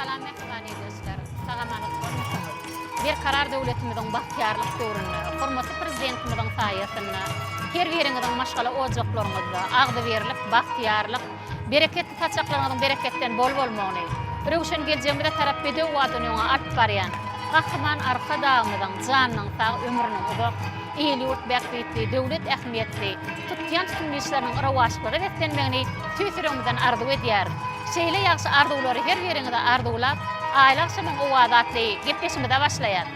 Salamet dostlar. Sagamanat bolmasyňyz. Bir karar döwletimizin bahtiyarlyk döwründe, hormatly prezidentimizin saýasynda, her biriňiziň maşgala ojaklaryňyzda agdy berilip, bahtiyarlyk, bereketli taçaklaryňyzyň bereketten bol bolmagyny, rewşen geljeğimizde tarap edip we dünýäňe alyp barýan, gahryman arka dagymyzyň, janynyň sag ömrüniň uzak, ýurt bäkbetli, döwlet ähmiýetli, tutýan tutumlyslarnyň rawaşlygy etdenmegini tüýsürüňizden arzu edýär. Şeýle ýaxşy arzulary her biriňizde arzulap, aýlakşymyň owadatly gepleşmede başlaýar.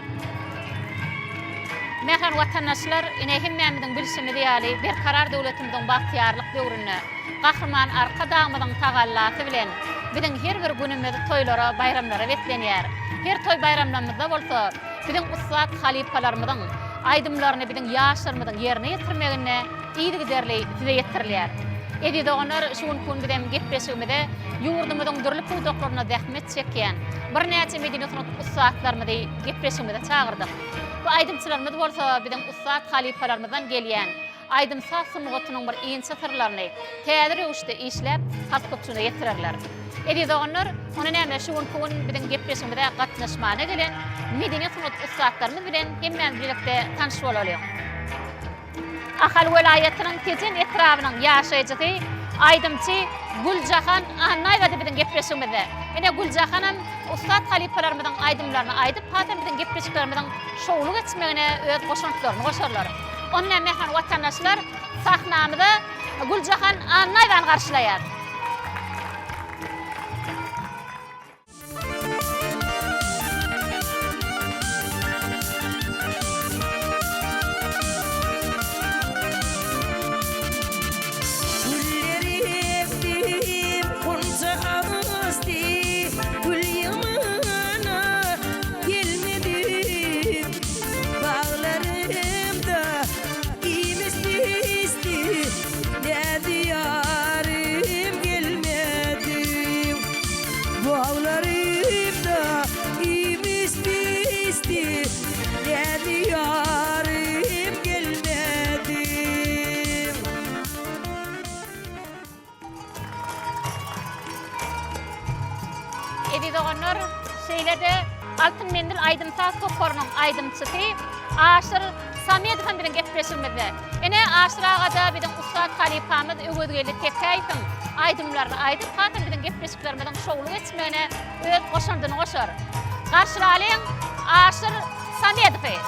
Mehan watandaşlar, ine hemmemiziň bilşimi diýäli bir karar döwletimiziň bahtiyarlyk döwrüne, gahryman arka dagymyzyň tagallasy bilen biziň her bir günimizi toýlara, bayramlara betlenýär. Her toy bayramlarymyzda bolsa, biziň ussat halifalarymyzyň aýdymlaryny biziň ýaşlarymyzyň ýerine ýetirmegine iýdi giderli dize ýetirilýär. Edi donar şuň kun bilen gepleşigimizde ýurdumyzyň dürli puwdaklaryna zähmet çekýän bir näçe medeniýet ussatlarymyzy gepleşigimizde çagyrdyk. Bu aýdymçylarymyz bolsa biziň ussat halifalarymyzdan gelýän aýdymsa symgatynyň bir iňçe sırlaryny täze rewşde işläp halk köpçüne ýetirirler. Edi donar onu näme şuň kun biziň gepleşigimizde gatnaşmana gelen medeniýet ussatlarymyz bilen hemmen birlikde tanyşyp bolalım. Ahal welaýatynyň tejen etrabynyň ýaşaýjy aýdymçy Guljahan Ahnaýwady bilen gepleşigimizde. Ene Guljahanam ussat halifalarymyzyň aýdymlaryny aýdyp, hatam bilen gepleşiklerimizden şowluk etmegine öz goşantyklaryny goşarlar. Onunla mehan watandaşlar sahnamyzda Guljahan Ahnaýwany garşylaýar. Edi doganlar şeýlede Altyn Mendil aýdymsa soparynyň aýdymçysy Aşyr Samedow bilen gepleşigimizde. Ene Aşyr agada biziň ussat halifamyz öwedgeli tekäýsin aýdymlaryny aýdyp, hatam bilen gepleşiklerimizden şowluk etmegine öz goşandyny goşar. Garşylalyň Aşyr Samedow.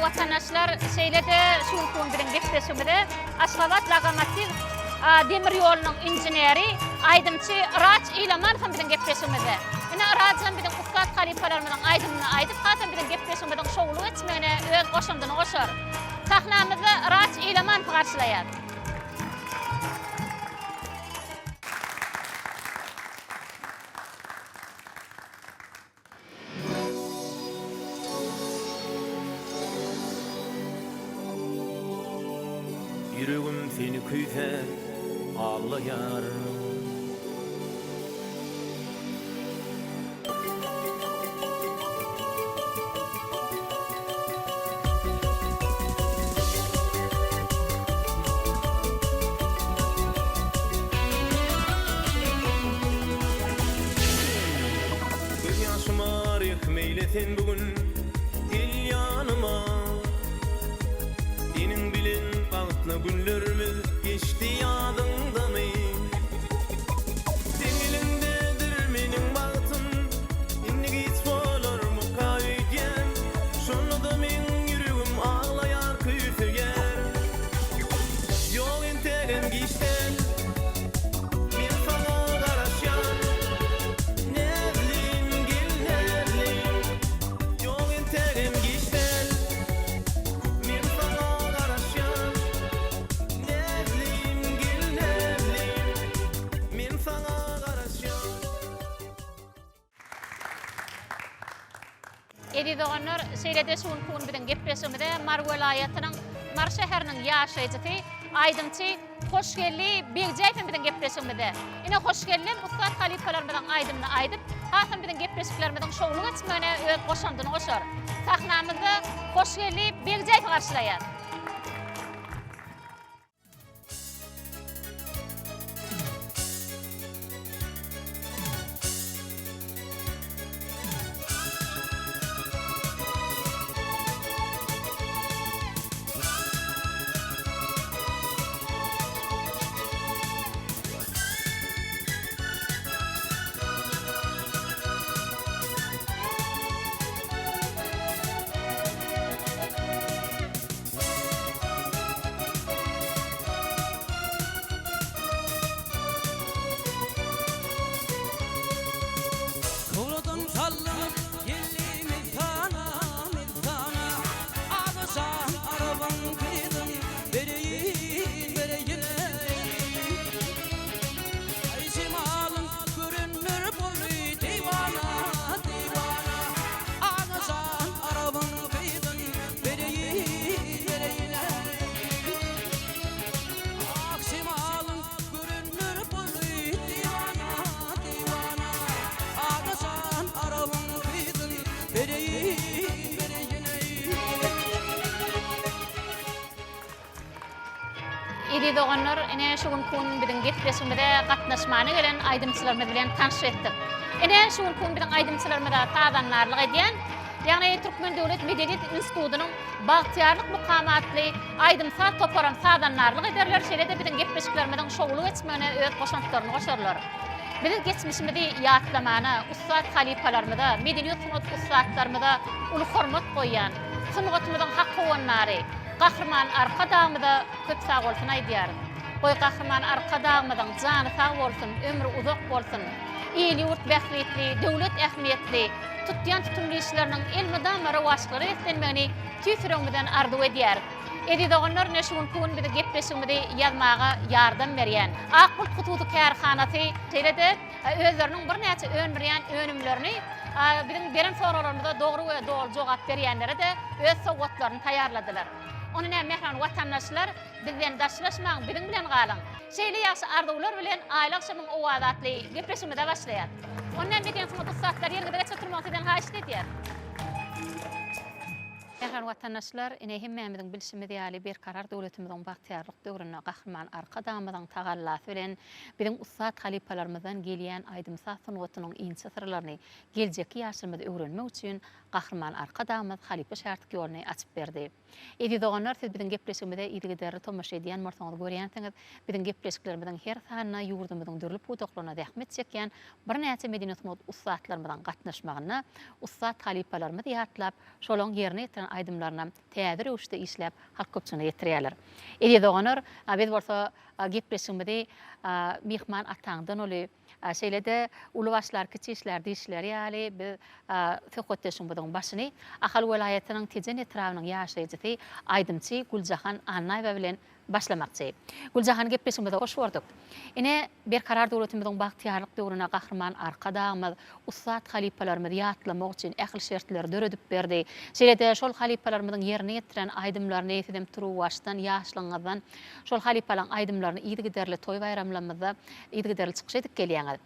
Vatandaşlar şeýlede şu kun bilen gepleşigimizde Aşgabat Lokomotiv demir ýolunyň injineri aýdymçy Raç Ilamanow bilen gepleşigimizde. Ene Raçan bilen ussat halifalarymyzyň aýdymyny aýdyp, hatam bilen gepleşigimizden şowluk etmegine öz goşandyny goşar. Sahnamyzda Raç Ilamanow garşylaýar. Yüreğim seni küyser, ağlayar. Göz yaşıma rehmeylesen bugün, gel yanıma. Senin bilen bagtna günlerimiz geçti ýadynda-my? Sen elindedir meniň bagtym, indi git bolarmy kaýýan. Şonda da men ýüregim ağlaýar küýse. Edi doğanlar seyrede şuun kuun bidin gepresimide Mar velayetinin Mar şehrinin yaşayıcıtı aydımçı hoş gelli bilceyfin bidin gepresimide. Yine hoş gellim ustad halifalarımdan aydımını aydıp hatın bidin gepresiklerimden şoğlu geçmöne öğüt koşandığını koşar. Sahnamızda hoş gelli bilceyfi karşılayar. Edi doğanlar ene şuun kuun bidin gepresimide gatnaşmana gelen aydımçılarımız bilen tanış etdik. Ene şuun kuun bidin aydımçılarımıza tadanlarlık ediyen yani Türkmen Devlet Medeniyet İnstitutunun Bahtiyarlık mukamatlı aydımsal toparan sadanlarlık ederler. Şeýle bidin gepresiklerimizden şoğlu geçmöne öğüt koşantılarını koşarlar. Bizim geçmişimizi yatlamana, ustad halifalarımıza, medeniyet sunat ustadlarımıza ulu hormat koyan, sunatımızın hakkı olanları, Kahraman arka dağımıda köp sağ olsun aydiyar. Koy kahraman arka dağımıdan canı sağ olsun, ömrü uzak olsun. İyili yurt bəxliyetli, devlet ehmiyetli, tutyan tutumlu işlerinin ilmi damara vaşkları etlenmeni tüyfürümüden ardu ediyar. Edi doğanlar neşun kuun bidi gepleşimidi yazmağa yardım veriyen. Akbult kutudu kârhanatı şeylede özlerinin bir neçe önmiriyen önümlerini bizim beren sorularımızda doğru ve doğru cevap veriyenlere de öz soğutlarını tayarladılar. Onun mehran vatandaşlar bizden daşlaşmağın bizim bilen qalın. Şeyli yaxşı ardular bilen aylak şamın ovadatlı gepreşimide başlayar. Onun meken sınıf ustadlar yerine de çatırmak eden haşit ediyar. Mehran vatandaşlar, ineyhim Mehmet'in bilişimi diyali bir karar devletimizin bahtiyarlık dövrüne kahraman arka dağımızın tağallatı bilen bizim ustad halifalarımızdan geliyen aydımsal sunuğutunun ince sırlarını geleceki yaşımızda öğrenmek için kahraman arka dağımız halifa şartı yolunu açıp verdi. Edi doğanlar siz bizim gepleşimizde iyilikleri tomaş ediyen morsanız görüyensiniz, bizim gepleşiklerimizden her sahanına yurdumuzun dürlüp udoqlarına dehmet çeken bir neçe medeniyet ustadlarımızdan katnaşmağına ustad halifalarımız yatlap şolon yerine etiren aydımlarına täze rewişde işläp halk köpçüne ýetirýärler. Edi doğanlar biz bolsa gepleşimizde mihman ataňdan oly şeylede ulu başlar kiçişler dişler ýaly biz söhbetdeşimiziň başyny Ahal welaýatynyň tejen etrawynyň ýaşaýjysy aydymçy Güljahan Annaýewa bilen başlamakçy. Güljahan gepleşimizde hoş gördük. Ine bir karar döwletimiziň bahtiyarlyk döwrüne gahryman arka dağymyz ustad halifalarymyz ýatlamak üçin ähli şertler döredip berdi. Şeýle şol halifalarymyzyň ýerine ýetiren aydymlaryny etdim turu başdan ýaşlyňyzdan şol halifalaryň aydymlaryny ýygy-derli toý bayramlarymyzda ýygy-derli çykyş edip gelýäňiz.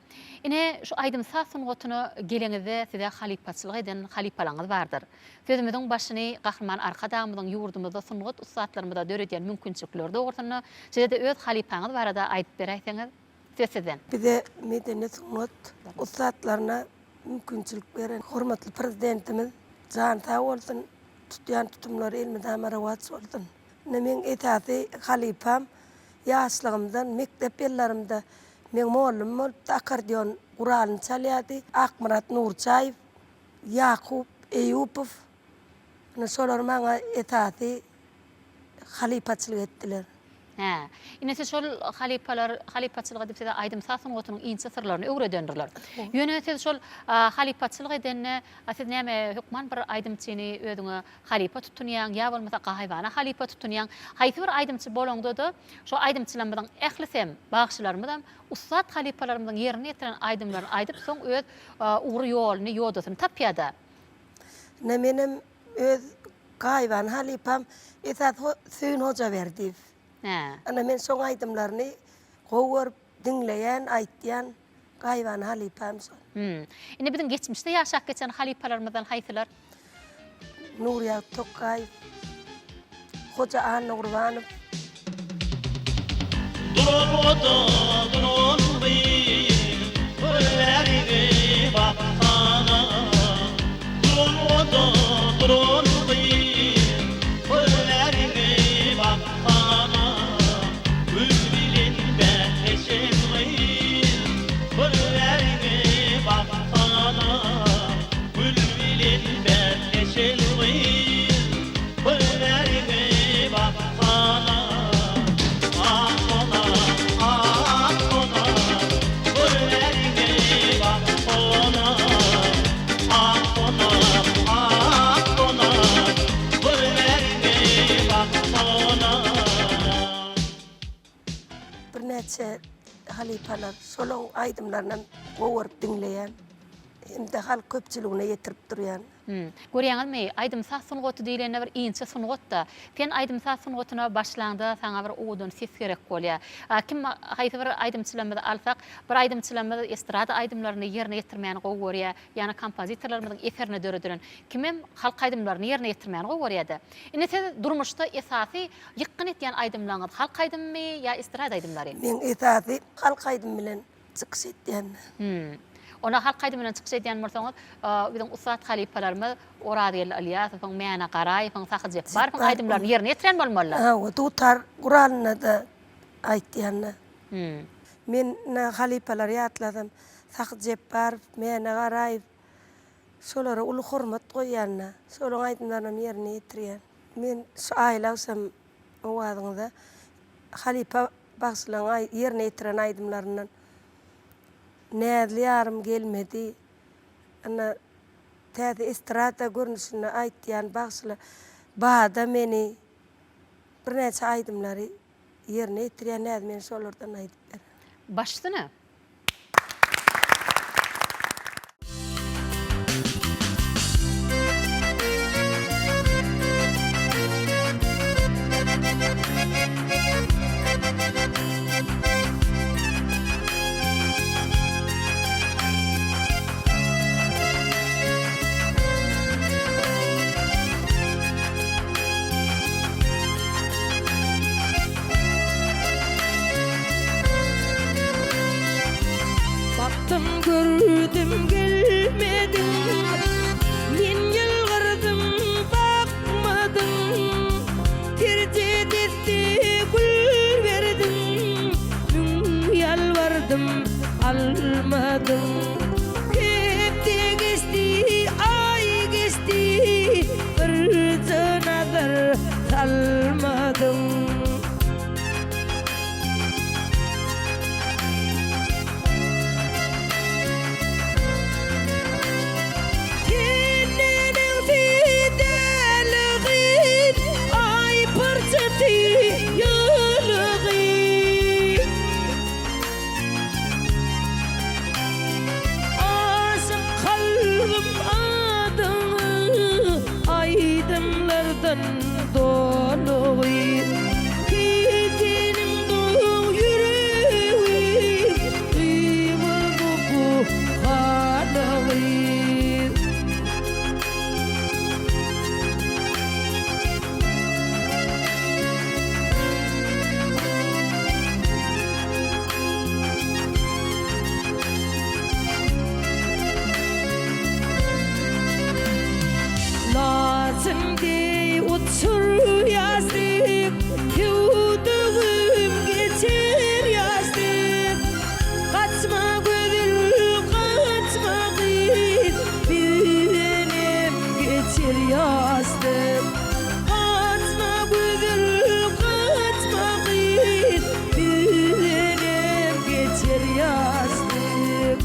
Ine şu aydymsal sunugutyny geleňizde size halifaçylyk eden halifalaryňyz bardyr. Sözümiziň başyny gahryman arka dağymyzyň ýurdumyzda sunugut ustadlarymyza döredýän mümkinçilikler dogrusyna size de öz halifaňyz barada aýdyp beräýsiňiz sizden. Bize medeniyet sunut ustadlarına mümkinçilik veren hormatly prezidentimiz can sağ olsun, tutyan tutumları ilmi damara waç olsun. Men etasi halifam ýaşlygymdan mektep ýyllarymda men mollum bolup akordeon guralyny çalýardy. Akmurat Nurçaýew, Yakup Eýupow şolar maňa etasi halifaçylyk etdiler. Ine siz şol halifaçylyk edip size aydymsal sunugutynyň ince sırlaryny öwredendirler. Ýöne siz şol halifaçylyk edenne siz näme hukman bir aydymçyny özüňe halifa tutunýan ýa bolmasa gaýbana halifa tutunýan haýsy bir aydymçy bolanda da şo aydymçylarymyň ählisem bagşylarymyň ustad halifalarymyň ýerine ýetiren aydymlaryny aýdyp soň öz ugry ýoluny ýodasyny tapýada. Ne benim öz gayban halipam esas Süün Hoca verdi. He. Ana men soň aýdymlaryny gowuryp dinleýän, aýtýan gayban halipam şol. Ine bizim geçmişde yaşap geçen halipalarımızdan haytylar? Nurya Tokay, Hoca Anna Gurbanow. Bir neçe halipalar şolong aýdymlaryny gowuryp dinleýän. Hem de halk köpçüligine ýetirip durýan. Görýäňizmi, aýdymsa sunugaty diýilende bir inçe sunugatda. Sen aýdymsa sunugatyna başlanda saňa bir uwdun ses gerek bolýar. Kim haýsy bir aýdymçylamyny alsak, bir aýdymçylamyny estrada aýdymlaryny ýerine ýetirmeýän gowurýar, ýani kompozitorlarymyň eferine döredüren. Kimem halk aýdymlaryny ýerine ýetirmeýän gowurýardy. Ine siz durmuşda esasy ýykyn etýän aýdymlaryňyz halk aýdymmy ýa estrada aýdymlary? Men esasy halk aýdym bilen çykyş etýän. Ona halk aýdymynyň çykyş edýän bolsaňyz, bizim ustat halipalarymyz Oradiyel Alyasow, Mäne Garaýew, Sahyt Jepbar aýdymlaryny ýerine ýetiren bolmalylar. O tutar Qur'anyna da aýtýanna. Men halipalar ýatladym. Sahyt Jepbar, Mäne Garaýew şolara uly hormat goýanna. Şolaryň aýdymlaryny ýerine ýetirýän. Men şu aýlagsam o wagtynda halipa bagşylaryň ýerine ýetiren aýdymlarynyň näzli ýarym gelmedi. Ana täze estrada görnüşine aýtýan bagşylar bada meni bir näçe aýdymlary ýerine ýetirýän näze men şolardan aýdyp berem. Başdyny. Baktım gördüm gelmedin, men yılgırdım bakmadım, tercih etti gül verdim, gün yalvardım almadım. Hep de geçti ay geçti, bir nazar salmadım. Lazımdı uçur yazdık, yudum geçer yazdık. Kaçma gönül kaçma git, benim geçer yazdık. Kaçma gönül kaçma git, benim geçer yazdık.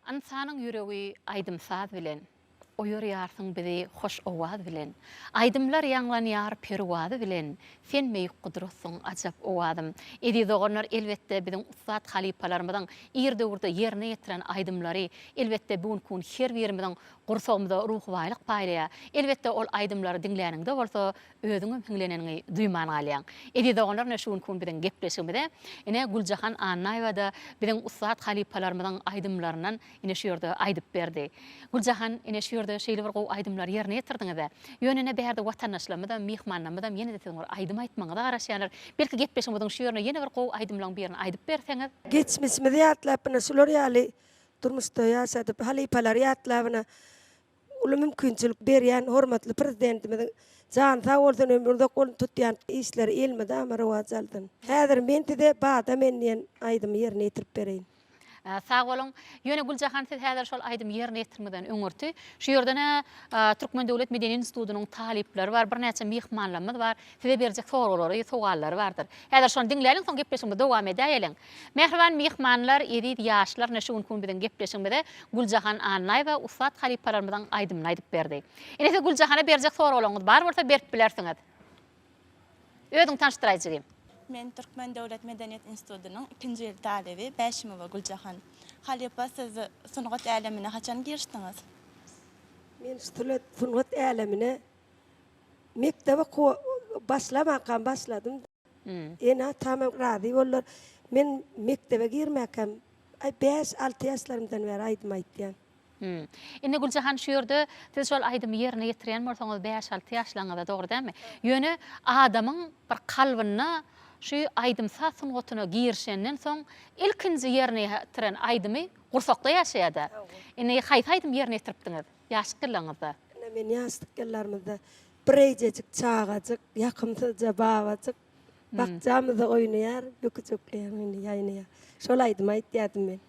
Ansanın yüreği aydımsaz bilen, oyur yarsın bizi hoş ovad bilen, aydımlar yanlan yar pervadı bilen, sen meyik kudursun acap ovadım. Edi doğanlar elbette bizim ustad halipalarımızdan irde urda yerine yetiren aydımları, elbette bugün kun her birimizden kursağımızda ruh vaylık paylaya, elbette ol aydımları dinleyeninde olsa özünüm hingleneni duyman alayan. Edi doğanlar ne şun kun bizim gepleşimizde, ine Güljahan Annayva'da bizim ustad halipalarımızdan aydımlarından ine şu yerde aydıp berdi. Güljahan ine şu yerde şeyli bir qow aydımlar yerine yetirdiniz de, yönüne bärde vatandaşlarımızdan, mihmanlarımızdan yine de teňir aydym aýtmaňyza garaşýanlar. Belki gepleşimiziň şu ýerine yine bir qow aydymlaryň birini aýdyp berseňiz. Geçmişimizi ýatlabyna şular ýaly durmuşda ýaşadyp halipalar ýatlabyna uly mümkinçilik berýän hormatly prezidentimiziň jan sag bolsun ömürde kol tutýan işleri elmede ama rowaj aldy. Häzir men-de bada menden aýdymy ýerine ýetirip bereýin. Sağ olun. Yöne Güljahan siz häzir şol aýdym ýerine ýetirmeden öňürtü. Şu ýerdene Türkmen Döwlet Medeni Institutynyň talipleri bar, bir näçe mihmanlarymyz bar. Size berjek soralar, sowallar bardyr. Häzir şonu dinleýäliň, soň gepleşigimize dowam edäýeliň. Mehriban mihmanlar, edip ýaşlar näşe gün bilen gepleşigimizde Güljahan Annay we ustad halipalarymyzdan aýdymny aýdyp berdi. Ine Güljahan'a berjek soralaryňyz bar bolsa berip bilersiňiz. Özüň tanıştyrajy. Men Türkmen Döwlet Medeniyet Institutynyň 2-nji ýyl talebi Bäşimowa Güljahan. Halipa siz sungat älemine haçan girişdiňiz? Men sungat älemine mektebe başlamakan başladım. Ena tamam razy bollar. Men mektebe girmäkem 5-6 ýaşlarymdan beri aýdym aýtýan. Ine Güljahan şu ýerde siz şol aýdymy ýerine ýetirýän bolsaňyz 5-6 ýaşlaryňyzda dogry dämi? Ýöne adamyň bir kalbyna şu aydımsa sungatyna girişenden soň ilkinji ýerine ýetiren aýdymy gursakda ýaşaýady. Ine haýsy aýdym ýerine ýetiripdiňiz? Ýaşlyk ýyllaryňyzda. Men ýaşlyk ýyllarymyzda birejek çağajyk, ýakymsyja babajyk bakjamyzda oýnaýar, ýöküjekleýär. Şol aýdym aýtýardym men.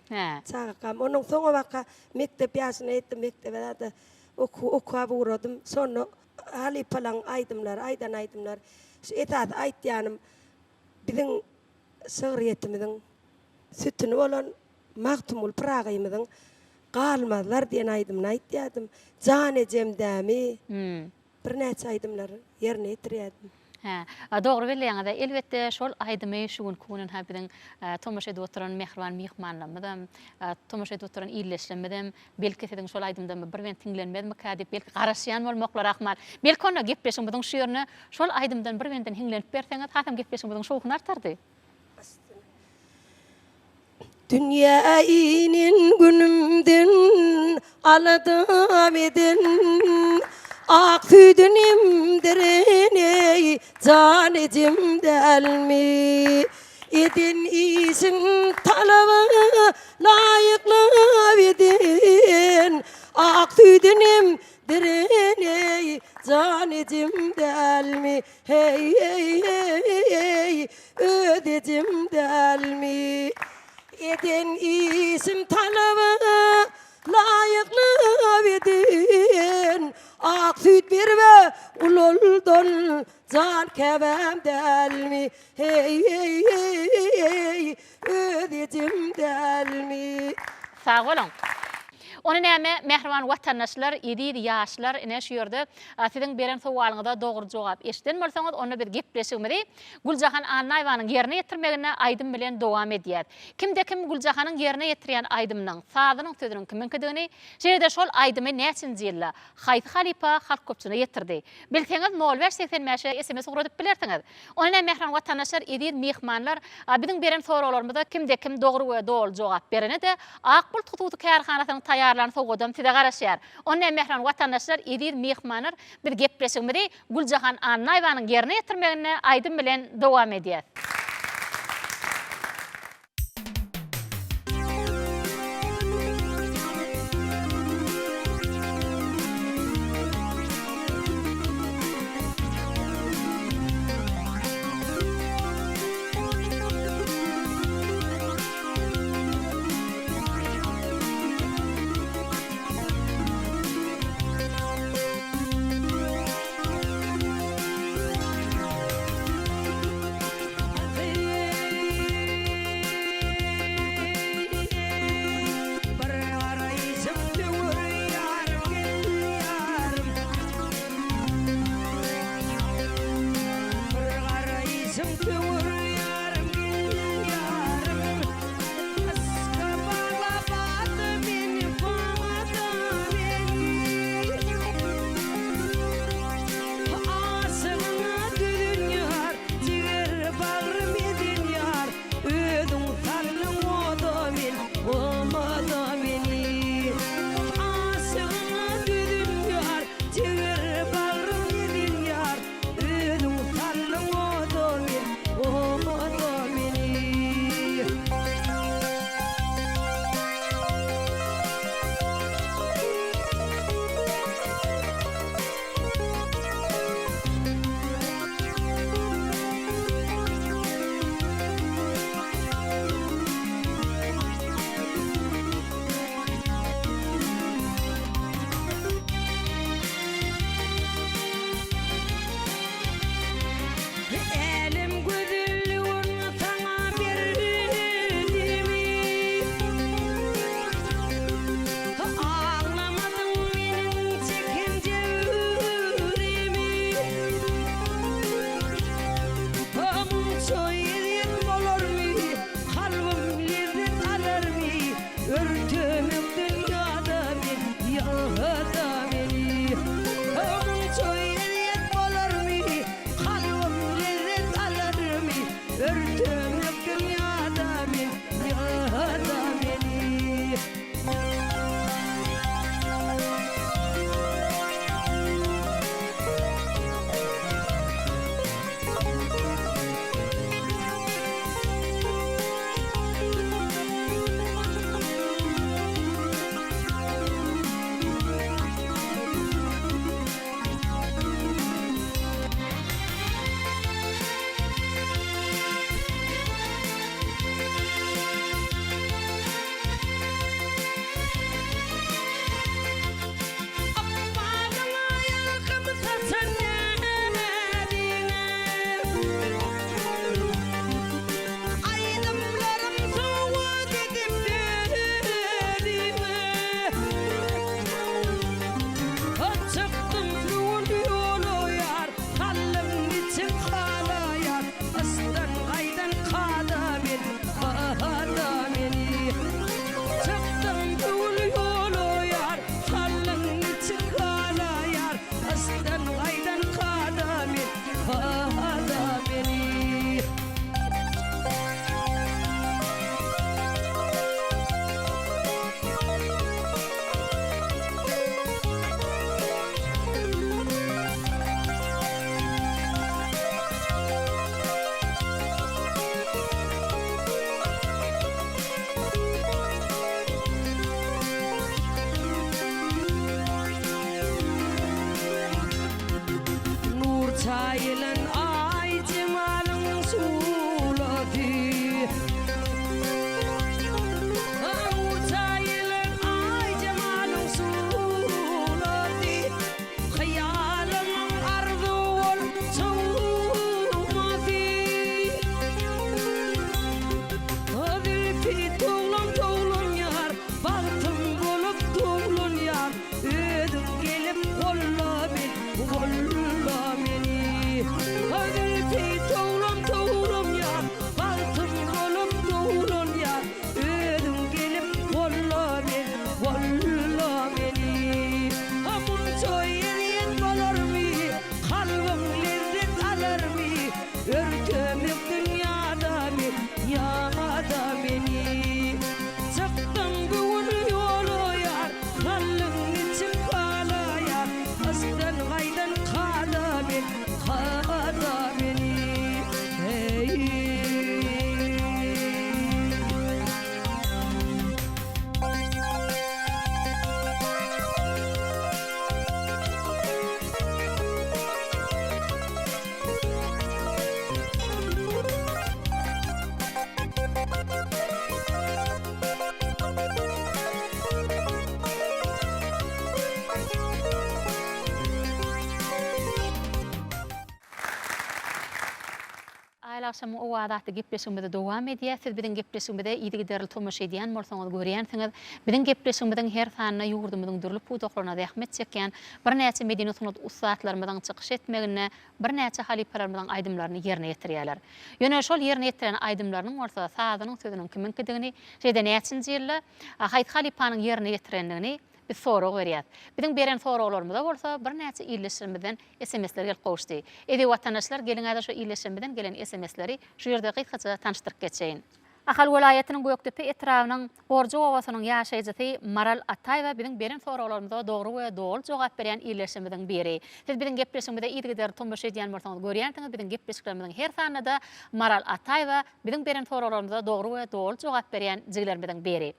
Çağakam. Onuň soňa waka mektep ýaşyna ýetdim, mektebe de okuwap uradym. Sonra halipalan aýdymlar, etat aýtýanym biziň şöhretimiziň sütüni bolan Magtumul Pragymyzyň galmazlar diýen aýdymny aýtýardym. Jan ejemdämi bir näçe aýdymlar ýerine ýetirýärdim. Dogry bilýäňiz, elbette şol aýdymy şu gün kunin biziň tomaş edip oturan mehriban mihmanlarymyzdan, tomaş edip oturan illeşlemeden, belki siziň şol aýdymdan bir went tinglenmedimi kadip, belki garaşýan bolmaklar rahmat. Belki onda gepleşiňiziň şu ýerine şol aýdymdan bir wentden hinglenip berseňiz, hasam gepleşiňiziň şowkuny artardy. Dünya inin günümden aladam eden ak südünüm derene can ecimdelmi edin işin talabı layıklı edin ak südünüm derene can ecimdelmi hey hey hey ödecimdelmi edin işin talabı layıklı edin ak süt bir ve ululdan can kevem delmi hey hey hey ödecim delmi. Sağ olun. Onu näme mehriban watandaşlar, edip ýaşlar ine şu ýerde siziň beren sowalyňyza dogry jogap eşden bolsaňyz onu bir gepleşigimizde Güljahan Annaýwanyň ýerine ýetirmegine aýdym bilen dowam edýär. Kimde kim Güljahanyň ýerine ýetirýän aýdymnyň sadynyň sözüniň kiminkidigini, şeýle şol aýdymy näçinji ýylla haýsy halipa halk köpçüne ýetirdi. Bilseňiz 0585 SMS uradyp bilersiňiz. Onu näme mehriban watandaşlar, edip mihmanlar biziň beren soralarymyza kimde kim dogry we dol jogap berene de Akbul Tututu kärhanasynyň taýýarlaryny soňgadam size garaşýar. Onu mehriban watandaşlar, edip mihmanlar bir gepleşigimizde Güljahan Annaýwanyň ýerine ýetirmegine aýdym bilen dowam edýär. yelen ay cemalın sulati Urta yelen ay cemalın sulati Hayalın ardı ol soğumati Zülfi toğlum yar Bahtım bolup toğlum yar Ödüm gelip kolla beni Zülfi toğlum yar Bahtım bolup toğlum yar Ödüm gelip kolla beni Amun söyleyen balar mı Kalbim lezzet alır mı Örtümük dünyada mı Yağada beni Çıktım bugün yolu yar Kallın için kala yar Aslan gaydan kada beni Hey Aylaşam o wadaty gepleşigimizde dowam edýär. Biziň gepleşigimizde ýygy derli tomuş edýän bolsaňyz görýänsiňiz. Biziň gepleşigimiziň her sanyna ýurdumyzyň dürli pudoklaryna rahmet çekýän bir näçe medeni sunat ustaatlarymyzyň çykyş etmegine, bir näçe halipalarymyzyň aýdymlaryny ýerine ýetirýärler. Ýöne şol ýerine ýetiren aýdymlarynyň ortada sadynyň sözüniň kiminkidigini, şeýde näçinji ýylda Haýt halipanyň ýerine ýetirendigini biz sorag berýär. Biziň beren soraglarymyzda bolsa bir näçe illeşmeden SMS-ler gelip gowuşdy. Edi watandaşlar geliňäde şo illeşmeden gelen SMS-leri şu ýerde gykgaça tanışdyryp geçeýin. Ahal welaýatynyň Göktepe etrawynyň Borjo owasynyň ýaşaýjysy Maral Ataýewa biziň beren soraglarymyza dogry we dol jogap berýän illeşmeden biri. Siz biziň gepleşigimizde ýygyder tomuş edýän bolsaňyz görýänsiňiz, biziň gepleşiklerimizin her sanynda Maral Ataýewa biziň beren soraglarymyza dogry we dol jogap berýän jiglerimizden biri.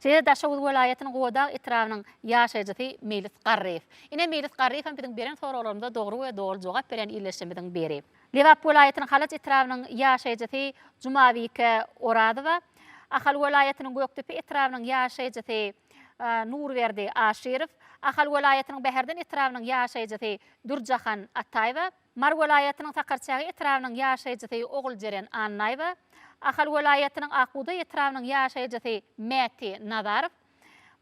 Şeýle Daşawuz welaýatynyň Gowadag etrawynyň ýaşaýjysy Melis Garryf. Ine Melis Garryf hem biziň beren soraglarymyza dogry we dol jogap berýän illeşmeden biri. Liwap welaýatynyň Halaç etrawynyň ýaşaýjysy Jumawike Oradowa, Ahal welaýatynyň Göktepe etrawynyň ýaşaýjysy Nurberdi Aşirov, Ahal welaýatynyň Beherden etrawynyň ýaşaýjysy Durjahan Ataýewa, Mar welaýatynyň Sakarçagy etrawynyň ýaşaýjysy Oguljeren Annaýewa, Ahal welaýatynyň Aquda etrawynyň ýaşaýjysy Mäti Nazarov,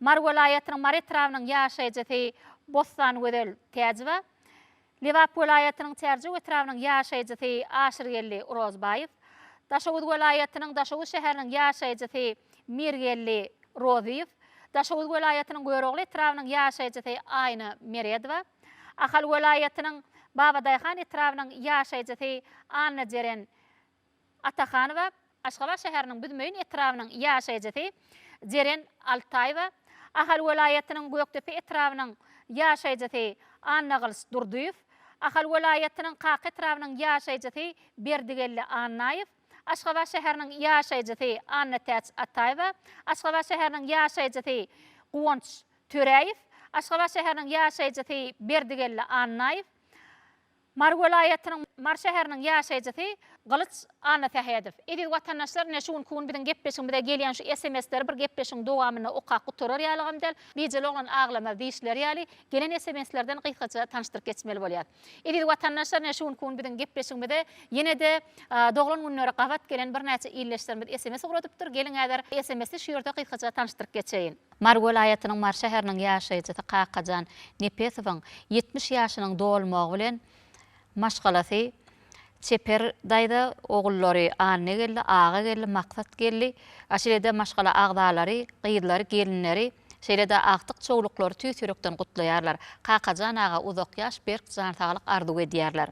Mar welaýatynyň Mar etrawynyň ýaşaýjysy Bostan Wedel Täjewa, Liwap welaýatynyň Çerji etrawynyň ýaşaýjysy Aşyrgelli Rozbaýew, Daşawuz welaýatynyň Daşawuz şäheriniň ýaşaýjysy Mirgelli Roziýew, Daşawuz welaýatynyň Göregli etrawynyň ýaşaýjysy Aýna Meredowa, Ahal welaýatynyň Babadaýhan etrawynyň ýaşaýjysy Anna Jeren Atakanowa, Aşgabat şäheriniň Büdmeýin etrawynyň ýaşaýjysy Jeren Altaýewa, Ahal welaýatynyň Göktepe etrawynyň ýaşaýjysy Anna Gyls Durduýew, Ahal welaýatynyň Kak etrawynyň ýaşaýjysy Berdigelli Annaýew, Aşgabat şäheriniň ýaşaýjysy Anna Täç Ataýewa, Aşgabat şäheriniň ýaşaýjysy Guwanç Töreýew, Aşgabat şäheriniň ýaşaýjysy Berdigelli Annaýew, Mar welaýatynyň Mar şäheriniň ýaşaýjysy Gylyç Anna Täheýew. Edi watandaşlar näşe kun biziň gepleşigimizde gelýän şu SMS-ler bir gepleşiň dowamyny okap guturar ýalygam del, beýjel olan aglama diýişler ýaly gelen SMS-lerden gykgaça tanışdyryp geçmeli bolýar. Edi watandaşlar näşe kun biziň gepleşigimizde ýene-de doglan günleri gawat gelen bir näçe illeşlerimiz SMS uradypdyr. Geliňäder SMS-i şu ýerde gykgaça tanışdyryp geçeýin. Mar welaýatynyň Mar şäheriniň ýaşaýjysy Kakajan Nepesowyň 70 ýaşynyň dolmagy bilen maşgalasy çeper dayda ogullary anne geldi, ağa geldi, maksat geldi. Aşirede maşgala ağdalary, gyýdlary, gelinleri, şeýle-de agtyk çoğuluklary tüýsürekden gutlaýarlar. Kakajan ağa uzak ýaş berk jan saglyk arzu edýärler.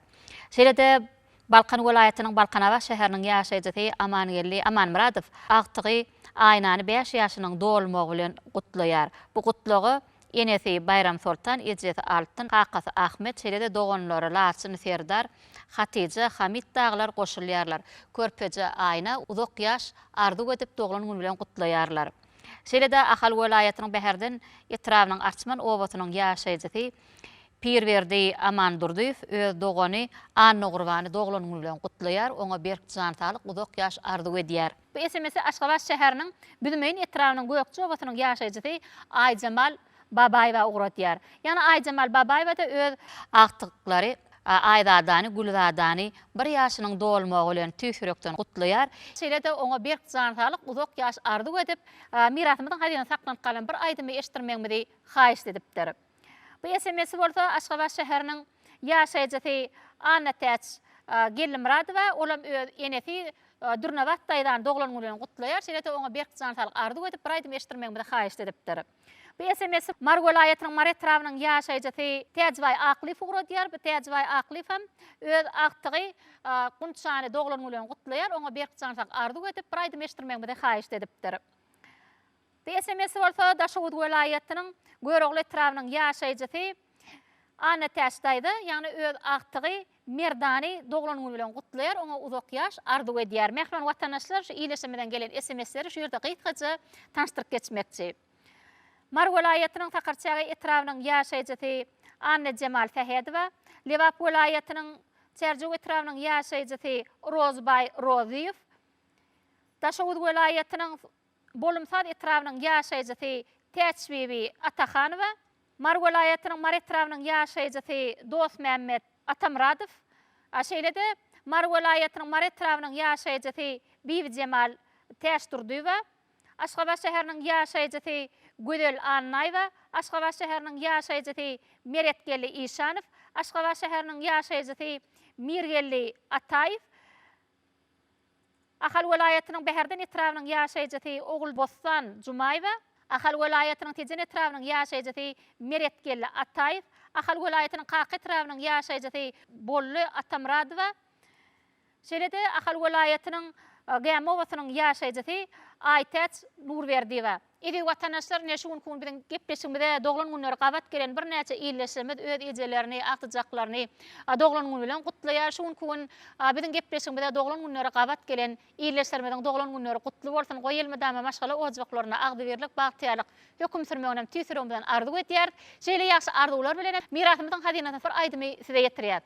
Şeýle-de Balkan welaýatynyň Balkanawa şäheriniň ýaşaýjysy Amangelli Amanmuradow agtygy Aýnany 5 ýaşynyň dolmagy bilen gutlaýar. Bu gutlagy enesi Bayram Sultan, ejesi Altyn, kakasy Ahmet, şeýle-de doganlary Laçyn, Serdar, Hatice, Hamid daglar goşulýarlar. Körpeje Aýna uzak ýaş arzu edip doglan gün bilen gutlaýarlar. Şeýle-de Ahal welaýatynyň Beherden etrawynyň Arçman owasynyň ýaşaýjysy Pirverdi Aman Durduyev öz dogany Anna Gurbany doglanuny bilen gutlaýar, oňa berk jantalyk uzak ýaş arzuw edýär. Bu SMS Aşgabat şäheriniň Büdümeýin etrawynyň gökçe obatynyň ýaşaýjysy Aýjamal Babaýewa uğratýar. Ýani Aýjamal Babaýewa da öz agtyklary Aýdadany, Gülzadany bir ýaşynyň dolmagy bilen tüýsürekden gutlaýar. Şeýle-de oňa berk jantalyk uzak ýaş arzuw edip, mirasymyzyň hadyna saklanyp galan bir aýdymy eşitdirmeňmidi haýyş edipdir. Bu SMS bolsa Aşgabat şäheriniň ýaşaýjysy Anna Täç Gellimradowa olam öz enesi Dürnebat daýdan doglanuny bilen gutlaýar. Şeýle-de oňa berk jantalyk arzuw edip bir aýdym eşitdirmeňmidi haýyş edipdir. Bu SMS Mar welaýatynyň Mar etrawynyň ýaşaýjysy Täjbay Akliw uğratýar. Bu Täjbay Akliw hem öz agtygy Gunçany doglanuny bilen gutlaýar. Oňa berk jantalyk arzuw edip bir aýdym eşitdirmeňmidi haýyş edipdir. Bu SMS bolsa Daşawut welaýatynyň Görogly etrawynyň ýaşaýjysy Anna Täç daýdy. Ýani öz agtygy Merdany doglanuny bilen gutlaýar. Oňa uzak ýaş arzuw edýär. Mehman watandaşlar şu ileşmeden gelen SMS'leri şu ýerde gytgaça tanışdyryp geçmekçi. Mar welaýatynyň Takarçagy etrawynyň ýaşaýjysy Anna Cemal Fähedowa, Lewap welaýatynyň Çerjek etrawynyň ýaşaýjysy Rozbay Roziýew, Daşawut welaýatynyň Bolumsad etrawynyň ýaşaýjysy Täç Bibi Atahanowa, Mar welaýatynyň Mar etrawynyň ýaşaýjysy Dost Mämmed Atamradow, şeýle-de Mar welaýatynyň Mar etrawynyň ýaşaýjysy Bibi Cemal Täç Durduýewa, Aşgabat şäheriniň ýaşaýjysy Gödel Annaýewa, Aşgabat şäheriniň ýaşaýjysy Meretgelli Işanow, Aşgabat şäheriniň ýaşaýjysy Mirgelli Ataýew, Ahal welaýatynyň Bäherden etrawynyň ýaşaýjysy Ogul Bostan Jumaýewa, Ahal welaýatynyň Tejen etrawynyň ýaşaýjysy Meretgelli Ataýew, Ahal welaýatynyň Kaq etrawynyň ýaşaýjysy Bolly Atamradowa, şeýle-de Ahal welaýatynyň Gämowasynyň ýaşaýjysy Aytäç Nurberdiýewa. Edi watandaşlar neşe gün bilen gepleşmede doglan günleri gabat gelen bir näçe illeşmede öz ejelerini, agtyjaklaryny doglan gün bilen gutlaýar. Şu gün bilen gepleşmede doglan günleri gabat gelen illeşlermeden doglan günleri gutly bolsun. Goýelme dama maşgala ojbaklaryna agdy berlik, bagtyýarlyk höküm sürmeginden tüýsürem bilen arzuw etýär. Şeýle ýaşy arzuwlar bilen mirasymyzyň hadyna bir aýdymy size ýetirýär.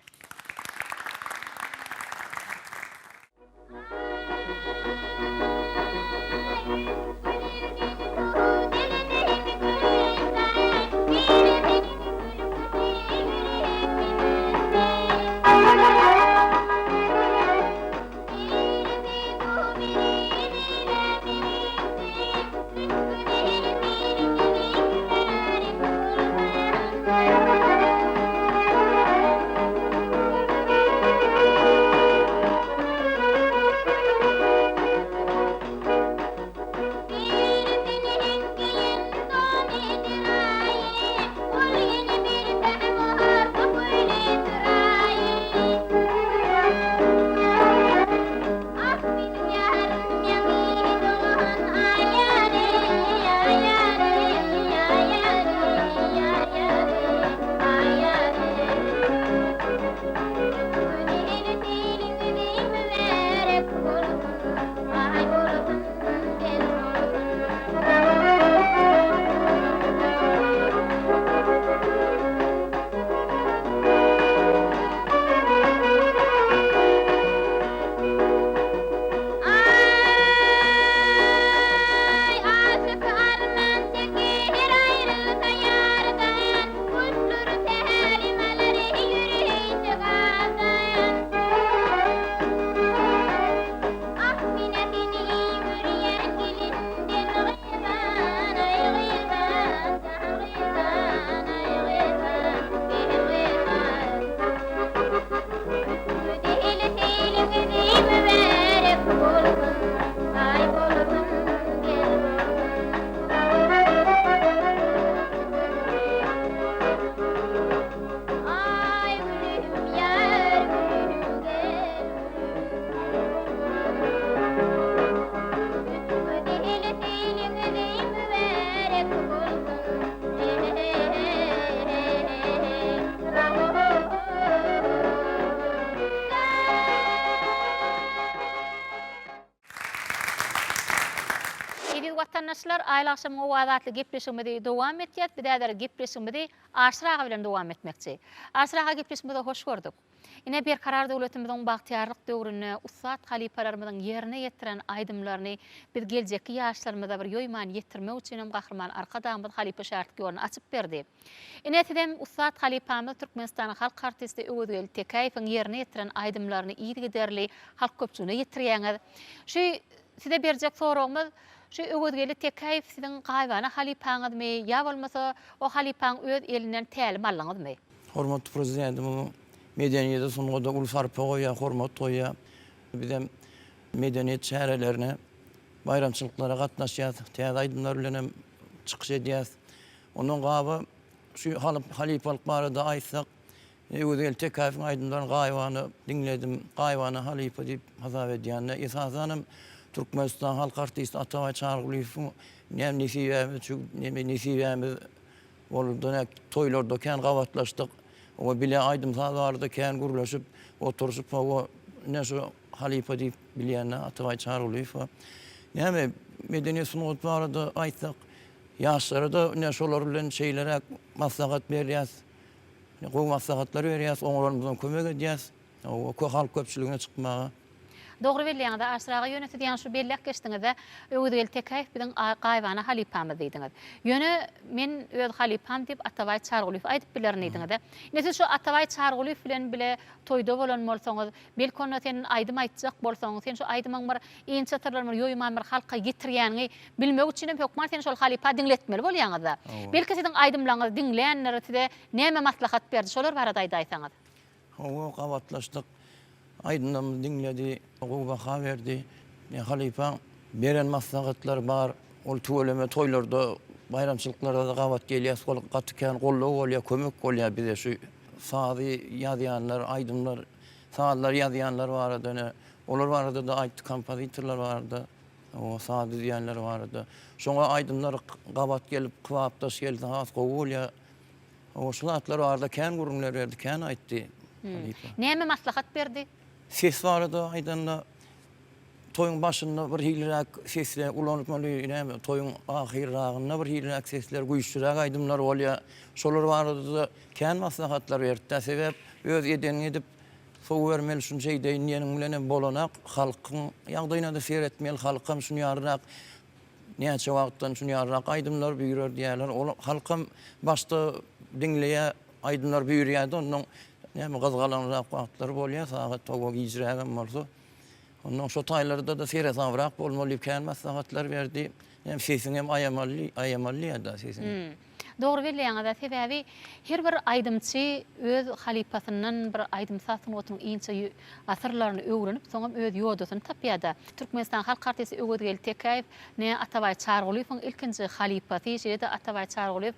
ýaşlar aýla akşam o wagtly gepleşmede dowam etýär, biräder gepleşmede aşraga bilen dowam etmekçi. Aşraga gepleşmede hoş gördük. Ine bir karar döwletimiziň bagtýarlyk döwrüne ussat halipalarymyzyň ýerine ýetiren aýdymlaryny biz geljekki ýaşlarymyza bir ýoýman ýetirmek üçin hem gahrman arkadaýymyz halipa şartgygyny açyp berdi. Inetidem ussat halipamyz Türkmenistanyň halk artisti Öwedgel Tekaýewiň ýerine ýetiren aýdymlaryny ýygy giderli halk köpçüligine ýetirýäňiz. Şu size berjek soragymyz şu Öwedgel Tekaýew siziň gaýbana halipaňyzmy ýa bolmasa o halipaň öz elinden tälim alýaňyzmy? Hormatly prezidentim, medeniyete sunuda ul sarpa goýa, hormat goýa. Bizem medeniyet şäherlerine bayramçylyklara gatnaşýar, täze aýdymlar bilen hem çykyş edýär. Onuň gaby şu halipalyk barada aýtsak, Öwedgel Tekaýewiň aýdymlaryny gaýbany dinledim, gaýbany halipa diýip hazap edýänler. Esasen Türkmenistan halk artisti Atabay Çarguliýewiň nesibämiz boldy, toýlarda kän gawatlaşdyk. O bile aydym sazlarda kän gurlaşyp, oturuşyp o näşe halipa diýip bilýänler Atabay Çarguliýew. Näme medeniýet sunugy barada aýtsak, ýaşlara da näşe olar bilen şeýlere maslahat berýär. Gowy maslahatlar berýär, oňlarymyzdan kömek edýär. O halk köpçüligine çykmaga. Dogry bilýäňiz, aşraga ýönetdiň şu bellek geçdiňizde Öwedgel Tekaýew bilen gaýbany halipamy diýdiňiz. Ýöne men öz halipam diýip Atabay Çarguliýew aýdyp bilerniňiz. Näse şu Atabay Çarguliýew bilen bile toýda bolan bolsaňyz, belki onu sen aýdym aýtjak bolsaňyz, sen şu aýdymaň bir ýençe tarlarmy ýoýman bir halka ýetirýäňi bilmek üçin hem hökümet sen şol halipa dinletmeli bolýaňyz. Belki siziň aýdymlaryňyzy dinleýänler size näme maslahat berdi, şolar barada aýdaýsaňyz. O gawatlaşdyk. Aydınlarımız dinledi, o baha verdi. Halipa beren maslahatlar bar. Ol tuvaleme toylarda, bayramçılıklarda da gavat gelýär, kol gatykän gollaw bolýar, kömek bolýar bize şu saady ýazýanlar, aydymlar, saatlar ýazýanlar barada, olar barada da aýtdy kompozitorlar barada, o saady diýenler barada. Şoňa aydymlar gavat gelip, kwapdaş geldi, has bolýar. O şulatlar barada kän gurumlar berdi, kän aýtdy. Näme maslahat berdi? Ses barada aýdanda toyun başında bir hilerak sesler ulanmaly, näme toyun ahirragynda bir hilerak sesler güýçlirak aýdymlar bolýar. Şolar barada da kän maslahatlar berdi. Sebäp öz edeni edip sow bermeli şunu şeýde ýeniň bilen bolanak halkyň ýagdaýyna da seretmeli, halkym şunu ýarrak näçe wagtdan şunu ýarrak aýdymlar büýrer diýerler. Ol halkym başda dinleýär, aýdymlar büýürýärdi, onuň näme gazgalanrak wagtlar bolýar, sagat towa gijrägem bolsa. Ondan şu taýlarda da seretawrak bolmaly kän maslahatlar berdi. Hem sesin hem aýamally da sesin. Dogry bilýäňiz, sebäbi her bir aýdymçy öz halipasynyň bir aýdym sasynyň ýençe asyrlaryny öwrenip, soňra öz ýodasyny tapýardy. Türkmenistan halk artisti Öwedgel Tekaýew ne Atabay Çarguliýewiň ilkinji halipasy şeýle Atabay Çarguliýew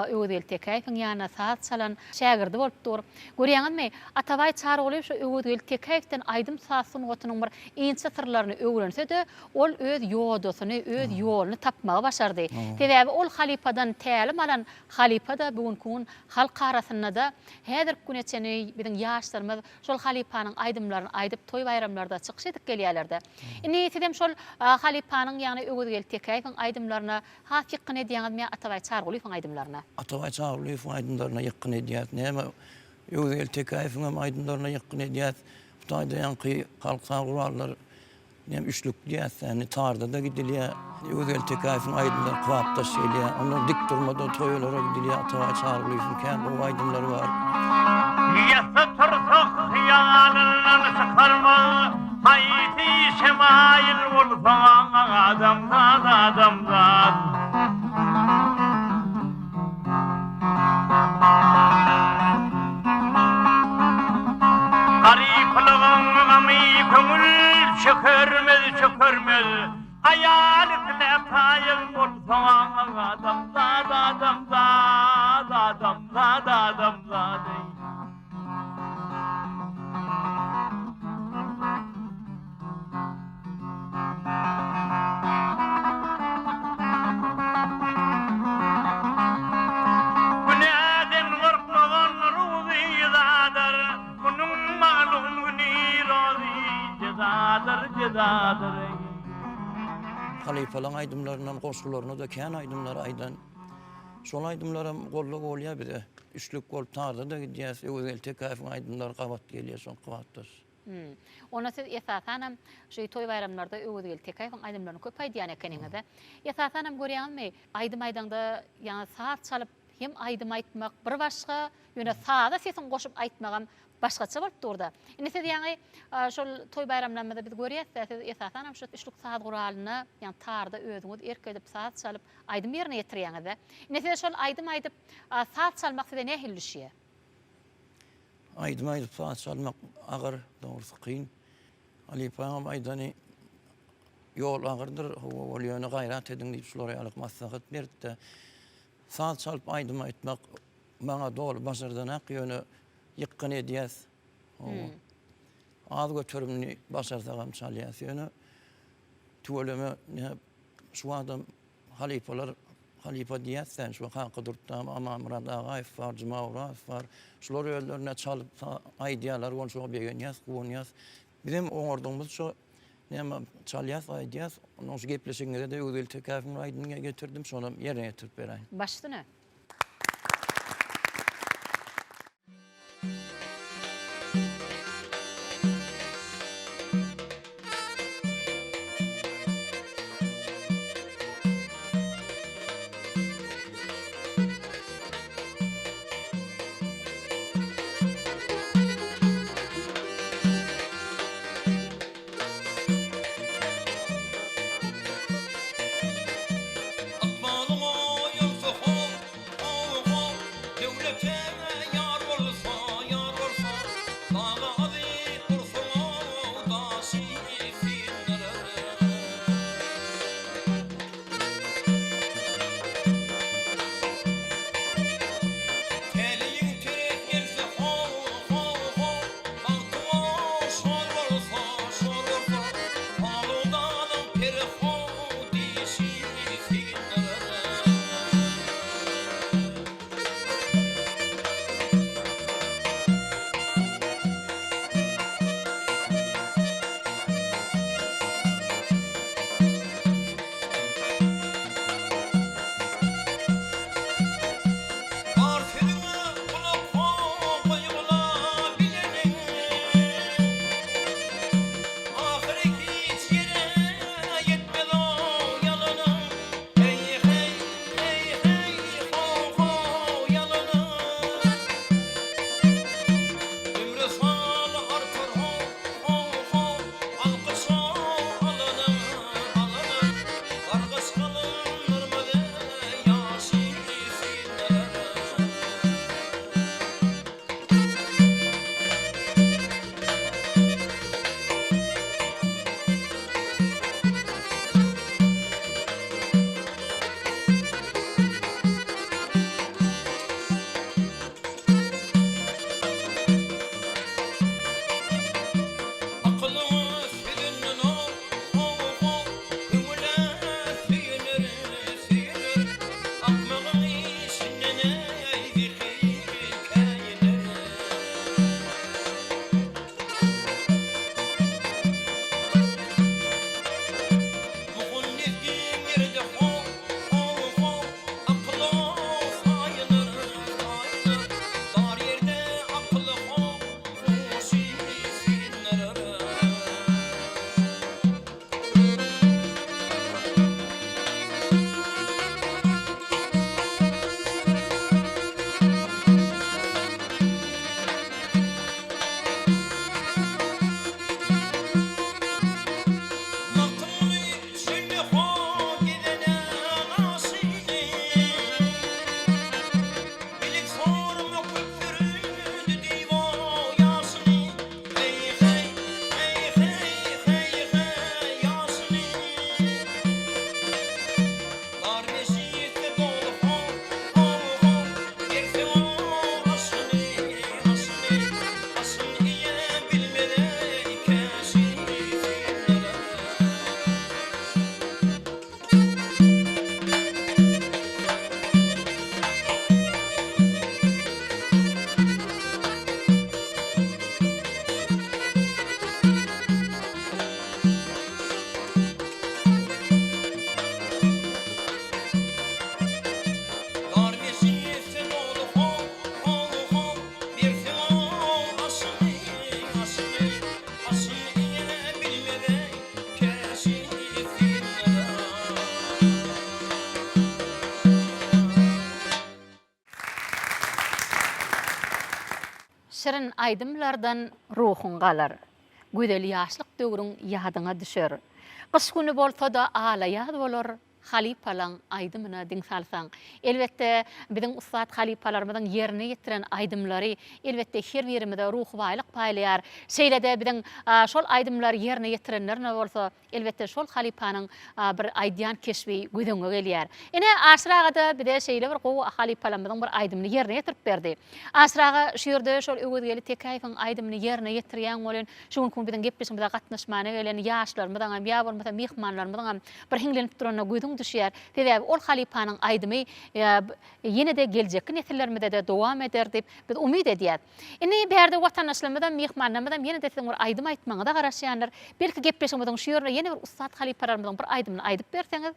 Öwedgel Tekaýewiň ýanyna saat çalan şägirdi bolup dur. Görýäňizmi? Atabay Çarguliýew şu Öwedgel Tekaýewden aýdym sasynyň bir ýençe sirlerini öwrense-de, ol öz ýodasyny, öz ýoluny tapmagy başardy. Sebäbi ol halipadan tälim alan halipa da bugünkü halk arasynda da häzir güneçeni biziň ýaşlarymyz şol halipanyň aýdymlaryny aýdyp toy bayramlarda çykyş edip gelýärler-de. Indi sedem şol halipanyň ýagny Öwedgel Tekaýewiň aýdymlaryna has ýykyn edýäňizmi Atabay Çarguliýewiň aýdymlaryna? Atabay Çarguliýewiň aýdymlaryna ýykyn edýär. Näme Öwedgel Tekaýewiň aýdymlaryna ýykyn edýär. Taýdaňky halk sagurallar nem üçlükli ýa-da tarda da gidilýär. Öwedgel Tekaýewiň aýdymlary kwapda şeýle, onu dik durmada toýlara gidilýär. Atabay Çarguliýewiň kän bu aýdymlary bar. Ýasa tursak hyýalynyň çykarma, haýdy şemaýil bolsaň adamdan. Çökürmez hayaletine payın bolsaň adamdan. Günaden gorkmagan ruzi ýadar, bunun malum güni rozi ýaдар. halifalan aydımlarından koşgularına da kän aydımlar aydan. Şol aydımlara golluk bolýar bir de. Üçlük gol tarda da gidýäs. Öwel tekafyň aydımlar gabat gelýär, şol gabatdyr. Ona siz esasanam şu toy bayramlarda öwedil tekayfyň aydymlaryny köp aýdýan ekeniňizde. Esasanam görýänmi? Aydym aýdanda ýa saat çalyp hem aydym aýtmak bir başga, ýöne saada sesin goşup aýtmagam başgaça bolup durdy. Indi siz ýani şol toy bayramlarynda biz görýäs, siz esasanam şu üçlük saat guralyny ýa tarda özüňiz erkedip saat çalyp aydym ýerine ýetirýäňizde. Indi siz şol aydym aýdyp saat çalmak size ne hillişýär? Aydym saat çalmak agyr, dogrusu kyn. Alipaňam aydany ýol agyrdyr, ol ýöne gaýrat ediň diýip şolary alyp maslahat berdi. Saat çalyp aydym aýtmak maňa dogry başardanak ýöne ýykyn edýäs. Az götürümni başarsagam çalýas ýöne. Tuweleme şu adam halifa diýäsen şu haky durtdam ama Murad Agaýew bar, Jumawra bar. Şolar ýollarına çalyp aýdýarlar, ol şoňa begenýäs, gowunýas. Bizim oňordumyz şu näme çalýas, aýdýas, onu şu gepleşiňizde de öwel tekafyň aýdyna getirdim, şonu ýerine ýetirip beräýin. Başdyny. Akmalyň oýun sohop şirin aydımlardan ruhun galar. Güzel yaşlyk döwrüň ýadyňa düşer. Kış günü bolsa da ala ýad bolar. Halipalan aydımına din salsaň. Elbette biziň ustad halipalarymyzyň ýerine ýetiren aydymlary elbette her birimizde ruh baýlyk paýlaýar. Şeýle-de biziň şol aydymlary ýerine ýetirenler ne bolsa, elbette şol halipanyň bir aýdýan keşbi güdüňe gelýär. Ene aşraga da bide şeýle bir gowy halipalarymyzyň bir aydymny ýerine ýetirip berdi. Aşraga şu ýerde şol öwgeli tekaýyň aydymny ýerine ýetirýän bolan şu gün biziň gepleşmede gatnaşmana gelen ýaşlarymyzyň hem ýa bolmasa mehmanlarymyzyň bir hiňlenip durana güdüň düşýär. Täze ol halipanyň aýdymy ýene de geljek nesillermide de dowam eder dip biz umyt edýär. Ine berde watandaşlarymyzdan mehmanlarymyzdan ýene de bir aýdym aýtmaňa da garaşýanlar. Belki gepleşmediň şu ýerde ýene bir ustad halipalarymyzyň bir aýdymyny aýdyp berseňiz.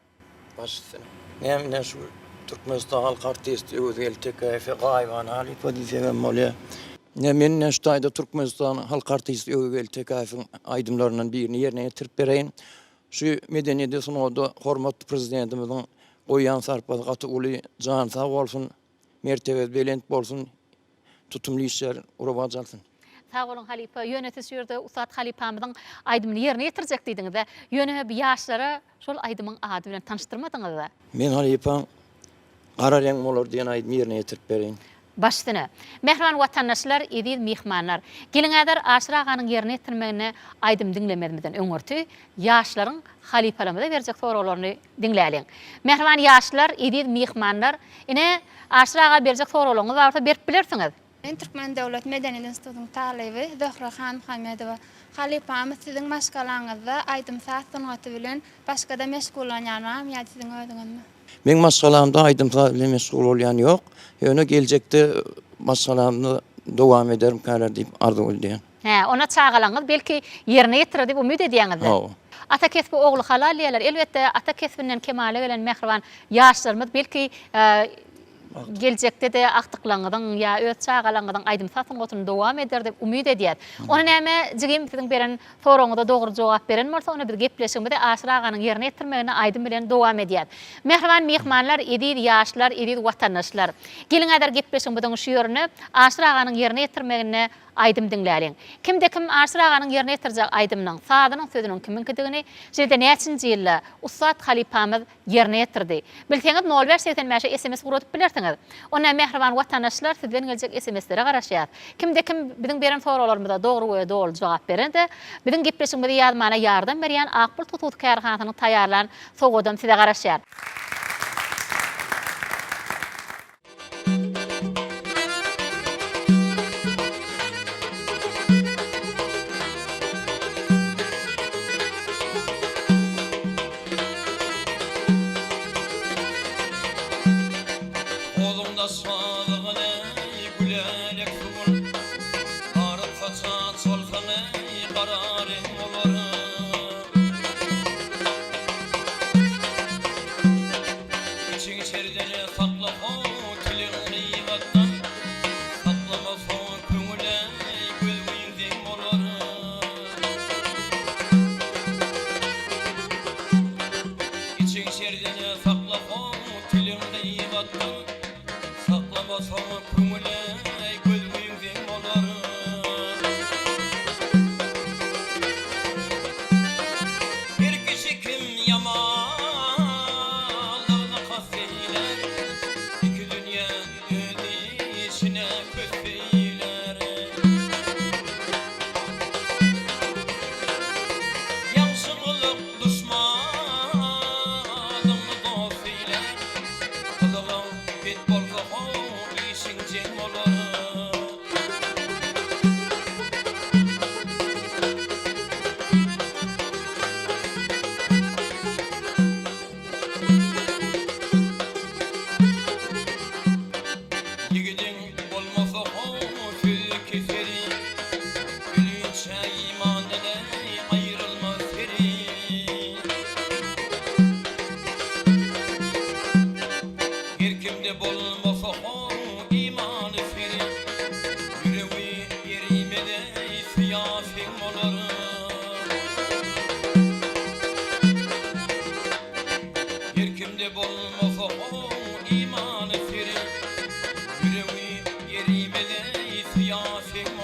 Başsın. Näme şu Türkmenistan halk artisti özel TKF gaýban halipa diýsem bolýar. Men näştaýda Türkmenistan halk artisti özel TKF'ň aýdymlaryndan birini ýerine ýetirip bereýin. Şu medeniyete sunuda hormatly prezidentimiziň goýan sarpady gaty uly jan sag bolsun, mertebe belent bolsun, tutumly işler uraba jalsyn. Sağ olun halipa, ýönetisi ýerde ustad halipamyzyň aýdymyny ýerine ýetirjek diýdiňiz-de, ýöne bir ýaşlara şol aýdymyň ady bilen tanıştyrmadyňyz-da. Men halipa gara reng bolar diýen aýdymy ýerine ýetirip bereýin. Başdyna. Mehriban watandaşlar, edil mehmanlar, geliňäder Aşyr aganyň ýerine ýetirmegine aýdym diňlemedimizden öňürtü ýaşlaryň halipalarymyza berjek soraglaryny diňläliň. Mehriban ýaşlar, edil mehmanlar, ine Aşyr aga berjek soraglaryňyz barsa berip bilersiňiz. Men Türkmen Döwlet Medeniýet Institutynyň talebi Zöhra Hanım Hamedowa. Halipamy siziň maşgalaňyzda aýdym saýaty bilen başga-da meşgullanýarmam ýa siziň öýdüňizmi? Men maşgalamda aýdym bilen meşgul bolýan ýok. Ýöne geljekde maşgalamny dowam ederim käler diýip arzu edýän. Ona çağalaňyz belki ýerine ýetir diýip umyt edýäňiz. Ata kesbi ogly halal ýalar. Elbette ata kesbinden kemale gelen mehriban ýaşlarymyz belki geljekde de aktyklaňyzyň ýa öz çağalaňyzyň aýdym satyň gotuny dowam eder diýip umyt edýär. Ona näme jigim biziň beren soraňyza dogry jogap beren bolsa, ona bir gepleşigimizde Aşyr aganyň ýerine ýetirmegine aýdym bilen dowam edýär. Mehriban mehmanlar, edil ýaşlar, edil watandaşlar. Geliňäder gepleşigimizde şu ýerine Aşyr aganyň ýerine ýetirmegine aýdym diňläliň. Kimde kim Aşyr aganyň ýerine ýetirjek aýdymnyň sadynyň sözüniň kiminkidigini, şeýle näçinji ýylda ustad halipamyz ýerine ýetirdi. Bilseňiz 0585 SMS guratyp bilersiňiz. Ona mehriban watandaşlar sizden geljek SMS-lere garaşýar. Kimde kim biziň beren soralarymyza dogry we dogry jogap berende, biziň gepleşigimizde ýazmana ýardam berýän Akbul Tutut kärhanasynyň taýýarlan sogadam size garaşýar. imanı firi, yüreği yerimede ihtiyacım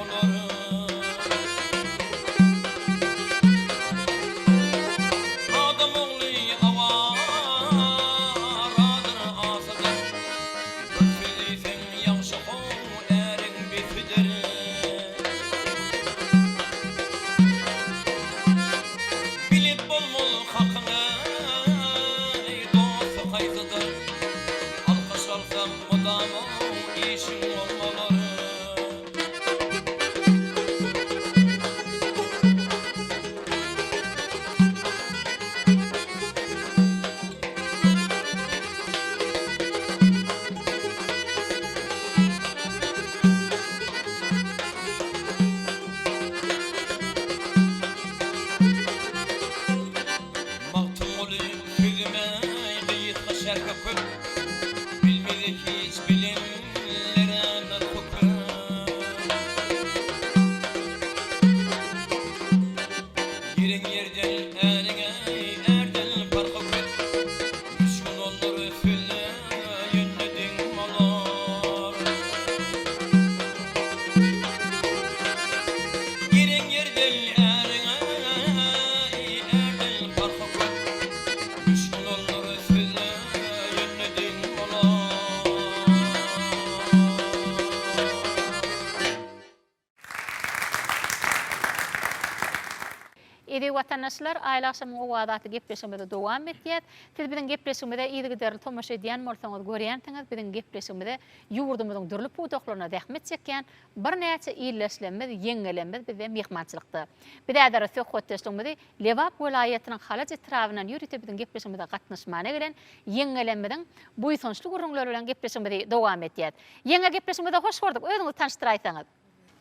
Edi vatandaşlar aýla akşamyň wagty gepleşmede dowam etýär. Siz biziň gepleşmede ýygy tomaş edýän bolsaňyz görýänsiňiz, biziň gepleşmede ýurdumyzyň dürli puwdaklaryna rahmet çekýän bir näçe ýyllaşlanmaz, ýeňelenmez bize mehmançylykdy. Biräder söhbetleşmede Lewap welaýatynyň Halaç etrawynyň ýürüte biziň gepleşmede gatnaşmana gelen ýeňelenmeden buýsunçly gurrunlar bilen gepleşmede dowam etýär. Ýeňe gepleşmede hoş gördük. Özüňizi tanıştyraýsaňyz.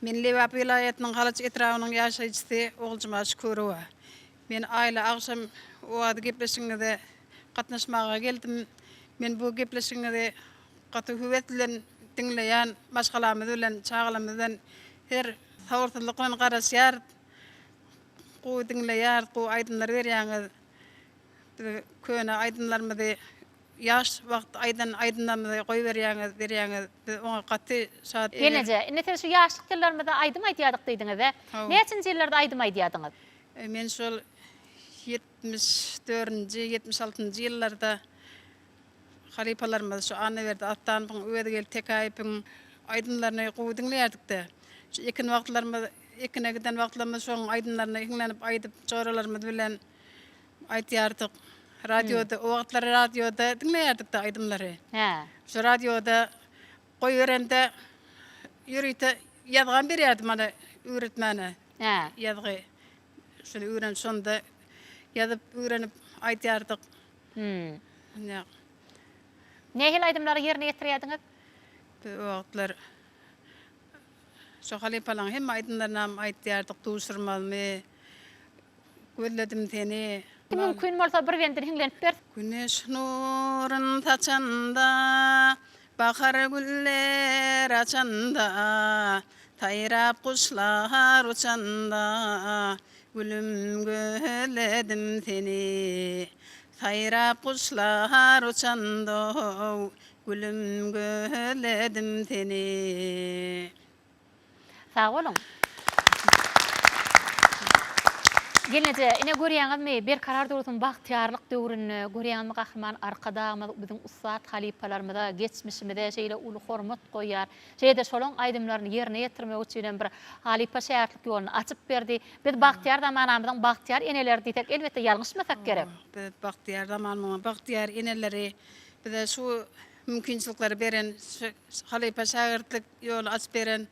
Men Lewap vilayatynyň Halaç etrawynyň ýaşaýjysy Oğulcuma Şükurowa. Men aýla akşam wagty gepleşiginde gatnaşmaga geldim. Men bu gepleşiginde gaty hüwet bilen dinleýän, başgalarymyz bilen, çağalarymyz bilen her hawrtlyk bilen garaşýar. Bu dinleýär, bu aýdymlar berýäňiz. Köne aýdymlarymyzy yaş wagt aýdymlarymyzy goý berýäňiz. Oňa gaty saat. Gelece, ine şu ýaşlyk ýyllarymyzda aýdym aýdýardyk diýdiňiz. Näçinji ýyllarda aýdym aýdýardynız? Men şol 74-nji, 76-njy ýyllarda halipalarymyz şu ana berdi attandyň öwede gelip tekaýypyň aýdymlaryny gowy dinleýärdik-de. Şu ekin wagtlarymyz, ekine giden wagtlarymyz şoň aýdymlaryny iňlenip aýdyp joralarymyz bilen aýdýardyk. Radioda, o wagtlar radioda dinleýärdik-de aýdymlary. Şu radioda goý berende ýürüte ýazgan berýärdi mana öwretmene. Ýazgy. Şunu öwren sonda ýazyp öwrenip aýdýardyk. Nähil aýdymlary ýerine ýetirýärdiňiz? Bu wagtlar şu halipalaň hem aýdymlaryna aýdýardyk, duşurmaly, gözledim seni. Mümkin bolsa bir wendir hiňlenip ber. Güneş nurun taçanda, bahar güller açanda, tayrap kuşlar uçanda, gülüm gözledim seni. Tayrap kuşlar uçanda, gülüm gözledim seni. Sağ olun. Gelnece, ine görýäňizmi, bir karar döwrütiň bagtyarlyk döwrüni görýänmi gahrman arkadagymy biziň ustad halipalarymyza geçmişimizde şeýle uly hormat goýar. Şeýde şolaň aýdymlaryny ýerine ýetirmek üçin bir halipa şähertlik ýoluny açyp berdi. Biz bagtyar zamanamyzyň bagtyar eneleri diýsek elbetde ýalňyşmasak gerek. Biz bagtyar zamanymyň bagtyar eneleri bize şu mümkinçilikleri beren, halipa şähertlik ýoly açyp beren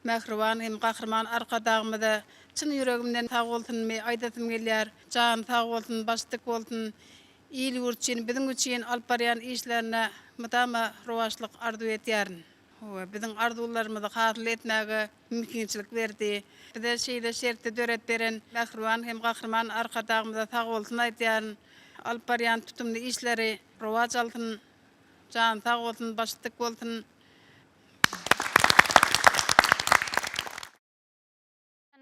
Mehriban hem gahrman arkadagymyza çyn yüregimden sag bolsun, aýdatym gelýär. Jan sag bolsun, başlyk bolsun. Ýyl urçyn biziň üçin alyp barýan işlerine mudama rowaşlyk arzu etýärin. Biziň arzularymyzy hasyl etmäge mümkinçilik berdi. Bize şeýle şertde döret beren Mehriban hem gahrman arkadagymyza sag bolsun aýdýarin. Alyp barýan tutumly işleri rowaç alsyn. Jan sag bolsun, başlyk bolsun.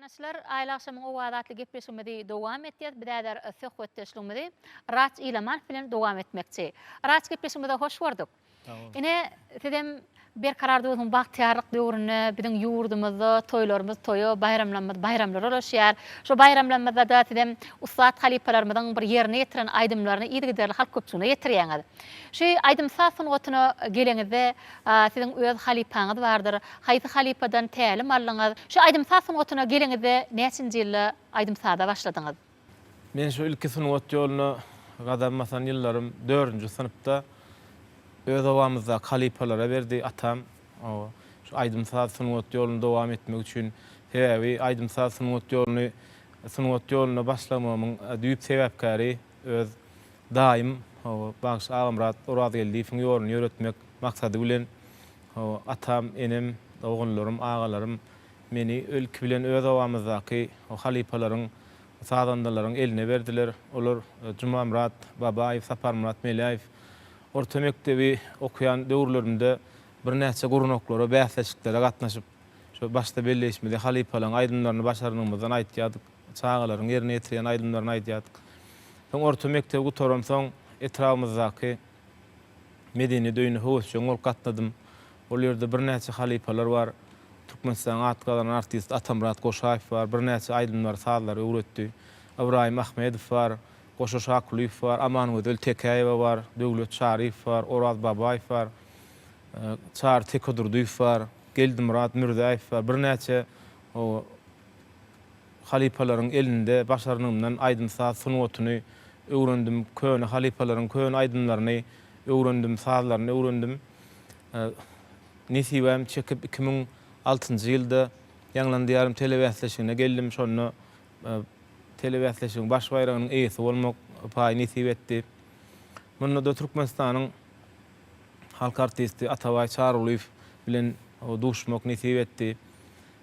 Arkadaşlar, aýla akşamyň wagty gepleşmede dowam etýär. Biräder söhbetleşmede Raç Ilaman bilen dowam etmekçi. Raç gepleşmede hoş gördük. Ine sizem bir karar döwrütiň bagtyarlyk döwrüni, biziň ýurdumyzda toýlarymyz toýo, bayramlar olaşýar. Şu bayramlarymyzda da sizem ustad halipalarymyzyň bir ýerine ýetiren aýdymlaryny ýygy halk köpçüligine ýetirýäňiz. Şu aýdym sasyňyna geleňizde siziň öz halipaňyz bardyr. Haýsy halipadan tälim aldyňyz? Şu aýdym sasyňyna geleňizde näçinji ýylda aýdym sada başladyňyz? Men şu ilki sınıf ýoluny gadamasan ýyllarym 4-nji sınıfda öz awamyzda halipalara berdi atam. Şu aýdym sınıf ýoluny dowam etmek üçin sebebi aýdym sınıf ýoluny başlamamyň düýp sebäpkäri öz daim Bagş Ağamrat Oraz geldiğim ýoluny ýöretmek maksady bilen atam, enem, oğullarym, ağalarym meni ülkü bilen öz awamyzdaky halipalaryň sadandaryň eline berdiler. Olar Juma Murat Babaýew, Sapar Murat Meliýew orta mektebi okuyan döwürlerimde bir näçe gurunoklara, bäsleşiklere gatnaşyp şu başda belleşmede halipalaryň aýdymlaryny başarnymyzdan aýtýardyk. Çağalaryň ýerine ýetirýän aýdymlaryny aýtýardyk. Soň orta mektebi gutoram soň etrafymyzdaky medeni döýüne hoşçoň ol gatnadym. Ol ýerde bir näçe halipalar bar. Türkmenistan atgalan artist Atamrat Goşaýew bar. Bir näçe aýdymlar saýlar öwretdi. Ibrahim Ahmedow bar. Goşa Şakulyw bar. Amangözel Tekaýew bar. Döwlet Şaryf bar. Oraz Babaýew bar. Çar Tekodurdyw bar. Geldi Murat Mürdäýew bar. Bir näçe halipalaryň elinde başarynymdan aýdymsa sunwatyny öwrendim. Köne halipalaryň köne aýdymlaryny öwrendim, sazlaryny öwrendim. Nesibem çekip 2006-njy ýylda ýanglandy telewäsleşigine geldim. Şonu telewäsleşigiň baş baýragynyň eýesi bolmak paý nesip etdi. Munda da Türkmenistanyň halk artisti Atabay Çarulyw bilen duşmak nesip etdi.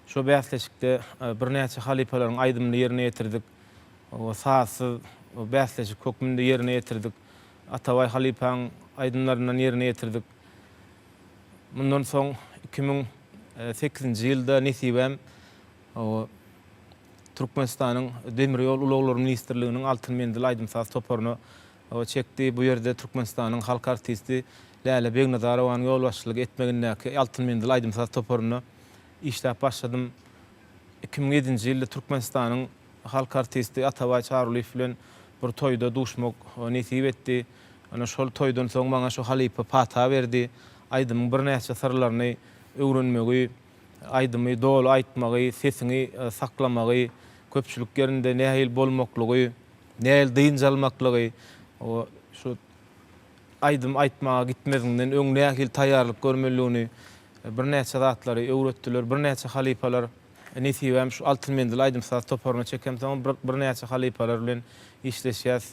Şo bäsleşikde bir näçe halipalaryň aýdymyny ýerine ýetirdik. O sarsy bäsleşik hökmünde ýerine ýetirdik. Atabay halipaň aýdymlaryny ýerine ýetirdik. Mundan soň 2008-nji ýylda nesibem Türkmenistanyň Demir ýol ulaglar ministrliginiň altyn mendil aýdymsaz toparyny çekdi. Bu ýerde Türkmenistanyň halk artisti Läle Begnazarowanyň ýol başçylyk etmegindäki altyn mendil aýdymsaz toparyny işläp başladym. 2007-nji ýylda Türkmenistanyň halk artisti Atabay Çarulyw bilen bir toýda duşmak nesip etdi. Ana şol toýdan soň maňa şu halipa pata berdi. Aýdymyň bir näçe sırlaryny öwrenmegi, aýdymy dolu aýtmagy, sesini saklamagy, köpçülik ýerinde nähil bolmaklygy, nähil dynjalmaklygy, o şu aýdym aýtmaga gitmezinden öň nähil taýýarlyk görmeligini bir näçe zatlary öwretdiler. Bir näçe halipalar nesibem şu altyn mendil aýdymsaz toparyny çekem soň bir näçe halipalar bilen işleşýäs.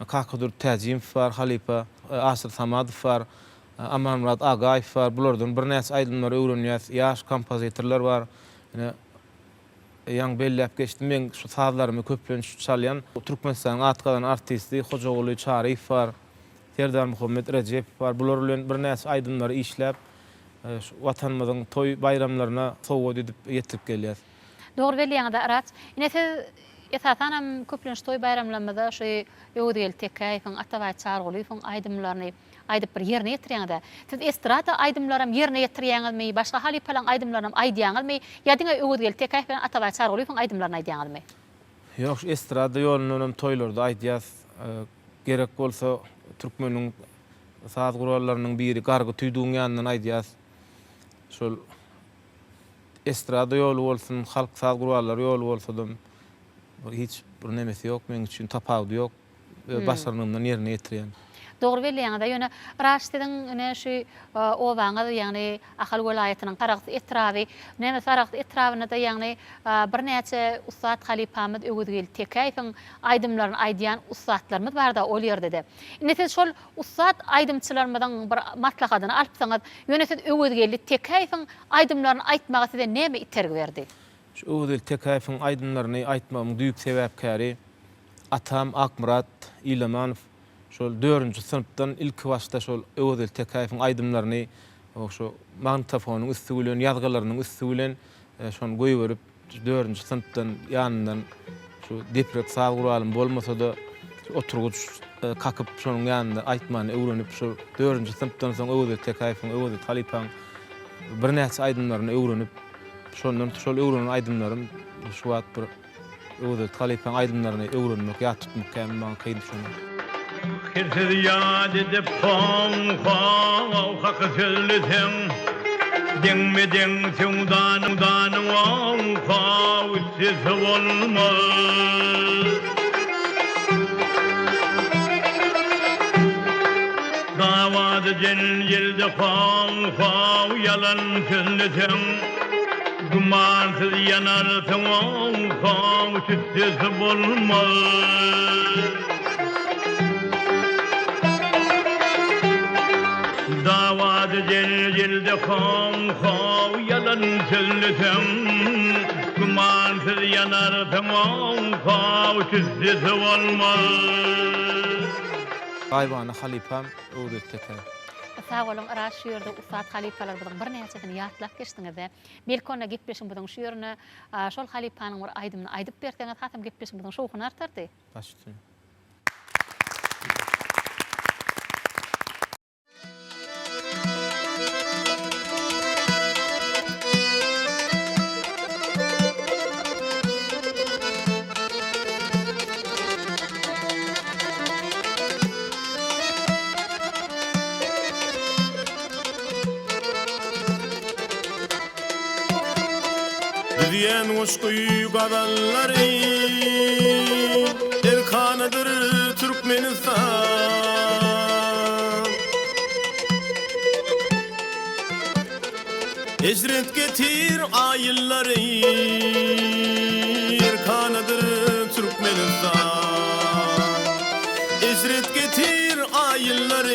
Kakadur Täjim var, halipa Asyr Samadow var, Amanmurad Agaýew var. Bulardan bir näçe aýdymlar öwrenýäs, ýaş kompozitorlar var. Ýang belläp geçdim. Men şu sazlarymy köplen çalýan Türkmenistanyň atgalan artisti Hojagoly Çaryf var. Serdar Muhammed Recep var. Bular bilen bir näçe aýdymlary işläp watanymyzyň toý bayramlaryna sowgat edip ýetirip gelýär. Dogry belliňde arat. Ine esasanam köplen toý bayramlarymyzda şu ýöwdegil tekaýyň Atabay Çarulywyň aýdymlaryny aýdyp bir ýerine ýetirýäňde. Siz estrada aýdymlarym ýerine ýetirýäňizmi, başga halipalaryň aýdymlaryny aýdýaňyzmy, ýa-da öwdegil tekaýy bilen Atabay Çarulywyň aýdymlaryny aýdýaňyzmy? Ýok, şu estrada ýolundan toýlarda aýdýas. Gerek bolsa türkmeniň saz guralarynyň biri gargy tüýdüň ýanyndan aýdýas. Şol estrada ýolu bolsun, halk saz guralary ýolu bolsa-da hiç bir nemesi ýok, men üçin tapawdy ýok. Başarynymdan ýerine ýetirýän. Dogry belliňde ýöne Raşidiň ine şu owaňa ýagny Ahal welaýatynyň Qaraqsy etrawy, näme Qaraqsy etrawyna da ýagny bir näçe ustad halipamyz öwdegil tekaýyň aýdymlaryny aýdýan ustadlarymyz bar da ol ýerde. Ine siz şol ustad aýdymçylarymyzdan bir maslahatyny alypsaňyz, ýöne siz öwdegil tekaýyň aýdymlaryny aýtmagy size näme itergi berdi? Şu öwdegil tekaýyň aýdymlaryny aýtmamyň düýük sebäpkäri atam Akmurat İlamanow. Şol 4-nji sınıfdan ilk başda şol öwdegil tekaýyň aýdymlaryny şu magnitofonyň üstü bilen ýazgylarynyň üstü bilen şonu goýup 4-nji sınıfdan ýanyndan şu deprek saz guralym bolmasa-da oturguç kakyp şonuň ýanynda aýtmany öwrenip şu 4-nji sınıfdan soň öwdegil tekaýyň öwdegil halipaň bir näçe aýdymlaryny öwrenip şondan şol öwrenen aýdymlarym şu wagt bir öwdegil halipaň aýdymlaryny öwrenmek ýa tutmak maňa kyn şonu. Kirsiz yad edip haqı sözlüsün Dinmedin sevdanın vafa üstsiz olmaz Davadı cencilde fav yalan sözlüsün Dumansız yanarsın vafa üstsiz olmaz Davadı cencilde fav yalan sözlüsün Kumansız yanarsın vafa üstsiz olmaz Aýbany halipam öwdegil tekaýy. Sağ olun, Araş şu ýerde ustad halipalar bilen bir näçesini ýatlap geçdiňiz-de. Belkona gepleşim bilen şu ýerine şol halipanyň bir aýdymyny aýdyp berdiňiz, hatam gepleşim bilen şowkuny artardy. Başçy. diyen hoşkuyu kadalları Erkanıdır Türkmenistan Ecret getir ayılları Erkanıdır Türkmenistan Ecret getir ayılları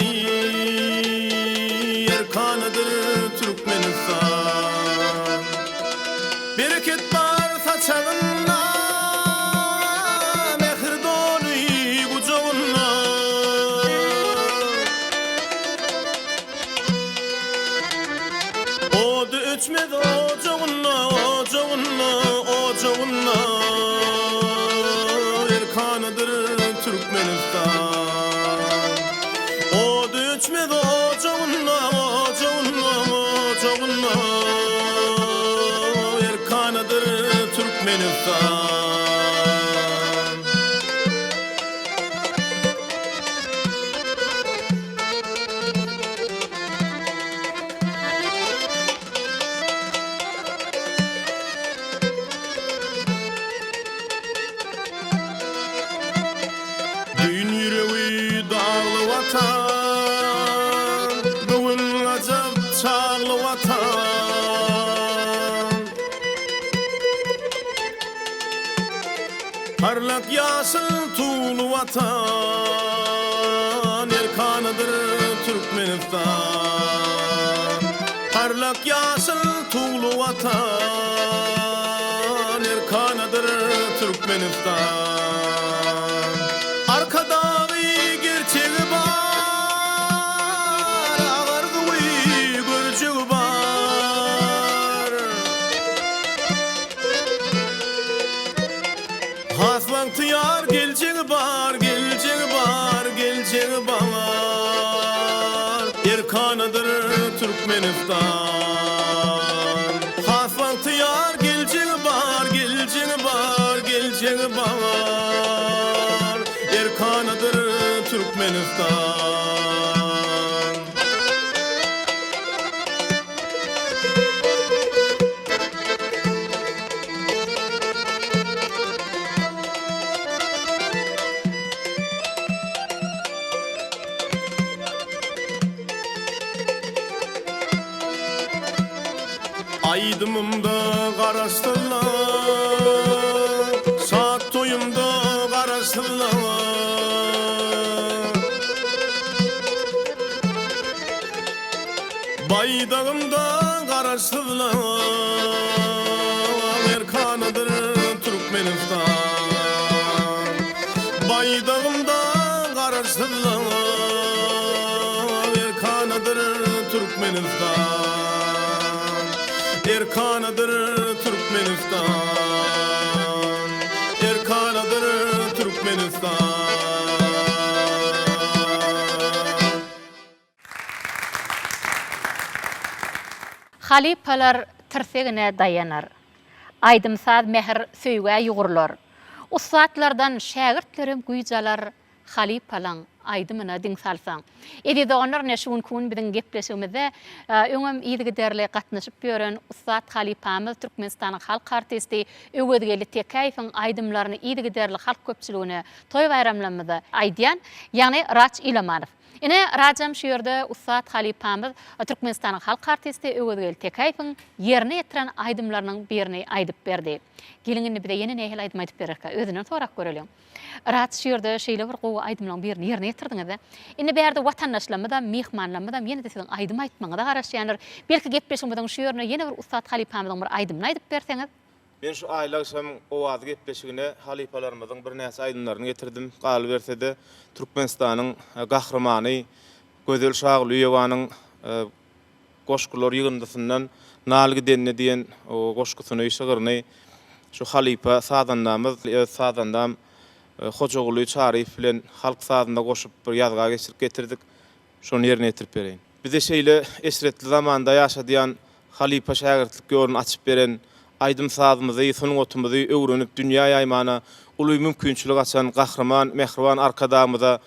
Erkanıdır Türkmenistan Bereket var saçağında Mehir dolu kucağında Odu öçmedi ocağında ocağında Erkanıdır Türkmenistan Odu öçmedi ocağında Erkanıdır Türkmenistan Düğün yüreği dağlı vatan Bugün acap çağlı vatan Parlak yaşıl tuğlu vatan Erkanıdır Türkmenistan Parlak yaşıl tuğlu vatan Erkanıdır Türkmenistan Arka dağı gerçeği var Ağardı görçeği var Has vakti yar geleceği var Erkanıdır Türkmenistan Has vakti yar geleceği var Erkanıdır Türkmenistan Aydımımda qarastılar Saat toyumda qarastılar Baydağımda qarastılar Erkanıdır Türkmenistan Baydağımda qarastılar Erkanıdır Türkmenistan Erkanıdır Türkmenistan Erkanıdır Türkmenistan Halipalar tırsegine dayanar. Aydımsaz mehr söýge ýugurlar. Ustatlardan şägirtlerim güýjalar halipalan aydymyna diň salsaň. Edi onlar näşun kun biziň gepleşigimizde öňem ýygyderle gatnaşyp ýören Ustat Halipamyz Türkmenistanyň halk artisti Öwedgeli Tekayfyň aydymlaryny ýygyderli halk köpçüligine toý bayramlarymyzda aýdýan, ýagny Raç Ilamanow. Ine rajam şu ýerde Ustat Halipamyz Türkmenistanyň halk artisti Öwedgeli Tekayfyň ýerine ýetiren aydymlarynyň birini aýdyp berdi. Gelingini bir de ýene nähil aýdym aýdyp bererkä, özünden sorak göreliň. Rahat şu ýerde şeýle bir gowy aýdymlaryň birini ýerine ýetirdiňiz. Ine berde watandaşlarymyzda, mehmanlarymyzda ýene de siziň aýdym aýtmaňyza garaşýanlar. Belki gepleşmeden şu ýerine ýene bir Ustat Halipamyzyň bir aýdymy aýdyp berseňiz. Ben şu aýlagsam owazy gepleşigine halipalarymyzyň bir näse aýdymlaryny getirdim. Galy bersede Türkmenistanyň gahrymany Gözel Şagluyewanyň goşgular ýygyndysyndan Nalgy denne diýen o goşgusyny şygyryny şu halipa sadandamyz sadandam Hocaoğlu Çarif bilen halk sadında goşup bir ýazga geçirip getirdik. Şonu ýerine ýetirip bereýin. Bize şeýle esretli zamanda ýaşadýan halipa şägirtlik ýolunu açyp beren aýdym sadymyzy, sunuň otumuzy öwrenip dünýä ýaýmana uly mümkinçilik açan gahrman, mehriban arkadamyza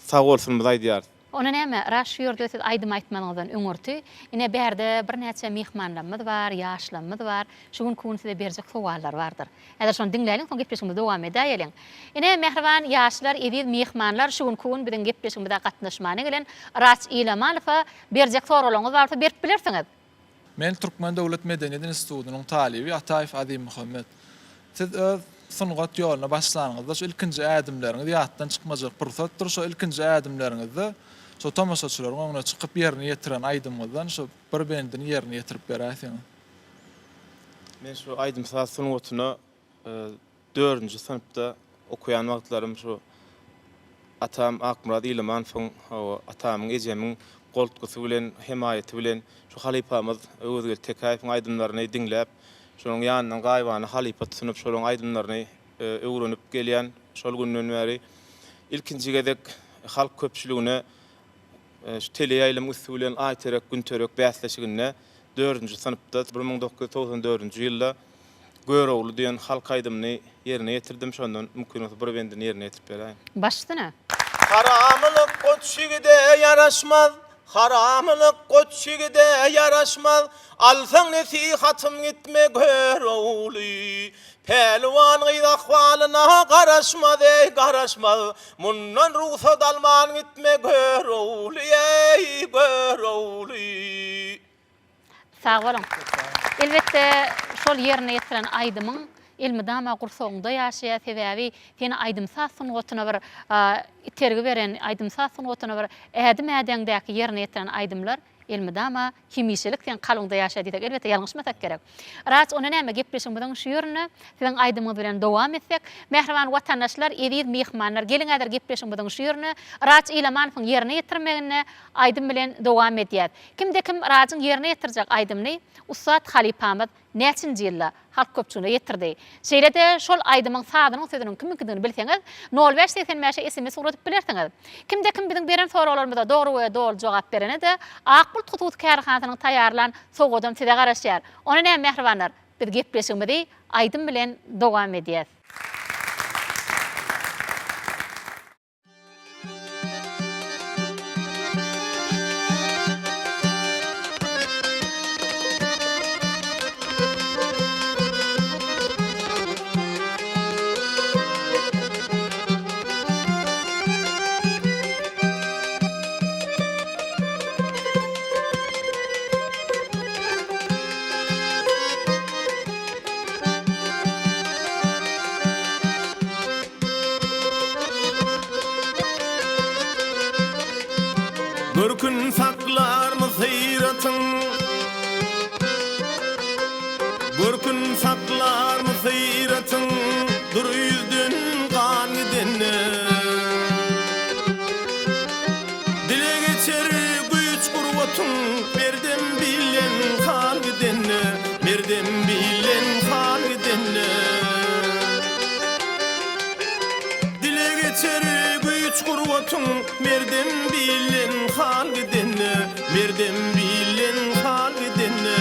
sag bolsunmyz aýdýar. Ona näme raşýur döýse aýdym aýtmanyňdan öňürti. Ine berde bir näçe mehmanlarymyz bar, ýaşlarymyz bar. Şu gün kunusida berjek sowallar bardyr. Eger şonu dinläliň, soň gepleşigimiz dowam edäýeliň. Ine mehriban ýaşlar, edip mehmanlar şu gün kun bilen gepleşigimizde gatnaşmany gelen Raç İlamanowa berjek soralaryňyz barsa berip bilersiňiz. Men Türkmen Dowlat Medeniýet Institutynyň talibi Ataýew Azim Muhammed. Siz öz sunugat ýoluna başlanyňyzda şu ilkinji ädimleriňiz ýatdan çykmajak pursatdyr. Şu ilkinji ädimleriňizde şu tamaşaçylaryň oňuna çykyp ýerine ýetiren aýdymyzdan şu bir bendini ýerine ýetirip beräsiňiz. Men şu aýdym saat sunugatyny 4-nji synpda okuyan wagtlarym şu atam Akmurad İlamanowyň atamyň ejemiň goltgusy bilen himayeti bilen şu halipamyz Özgül Tekaýewiň aýdymlaryny dinläp şonuň ýanyndan gaýbany halipat sunup şonuň aýdymlaryny öwrenip gelýän şol günden bäri ilkinji gezek halk köpçüligine şu teleýaýlym usulen aýterek günterek bäsleşigine 4-nji synpda 1994-nji ýylda Görowly diýen halk aýdymyny ýerine ýetirdim. Şondan mümkin bolsa bir bendini ýerine ýetirip beräýin. Başdyna. Haramlyk goçşygide ýaraşmaz, haramlyk goçşygide ýaraşmaz. Alsaň nesihatym gitme Görowly. Pelwan gyýda ahwalyna garaşmaz, garaşmaz. Mundan ruhsat alman gitme Görowly, Görowly. Sağ bolun. Elbette şol ýerine ýetiren aýdymyň ilmi-dama gursoğunda ýaşaýan sebäbi seni aýdymsa sunugatyna bir tergi beren, aýdymsa sunugatyna bir ädim ädäňdäki ýerine ýetiren aýdymlar ilmi-dama kimişilik sen kalyňda ýaşaýdy diýsek elbette ýalňyşmasak gerek. Raç ona näme gepleşiňizden şu ýerine siziň aýdymyňyz bilen dowam etsek, mehriban watandaşlar, edip mehmanlar geliňizler gepleşiňizden şu ýerine Raç İlamanowyň ýerine ýetirmegine aýdym bilen dowam edýär. Kimde kim Raçyň ýerine ýetirjek aýdymny Ustad halipamyz näçinji ýylda halk köpçüligine ýetirdi. Şeýlede şol aýdymyň sadynyň sözüniň kimligini bilseňiz 0585 SMS uratyp bilersiňiz. Kimde kim biziň beren soralarymyza dogry we dol jogap berene-de Akbul Tutut kärhanasynyň taýýarlan soğudan size garaşýar. Ona näme mehribanlar, biz gepleşigimizi aýdym bilen dowam edýäs. Bir gün saklarmyz hyratyň, bir gün saklarmyz hyratyň, dur ýüzden gan gidenne. Dile geçer güýç gurwatyň, berdim bilen hal gidenne, berdim bilen hal gidenne. Dile geçer güýç gurwatyň, berdim bilen hal gidenne, berdim bilen hal gidenne.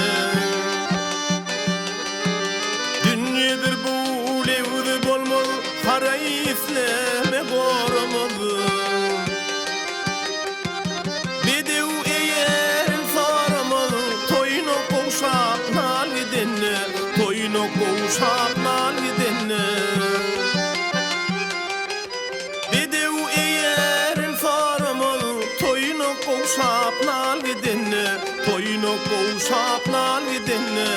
Dünýedir bu lewde bolmaz, haraýysleme goramaz. Bedew eýerin saramaz, toýuna gowşap nal gidenne, toýuna gowşap nal gidenne. Bedew eýerin saramaz, toýuna gowşap nal gidenne, toýuna gowşap nal gidenne.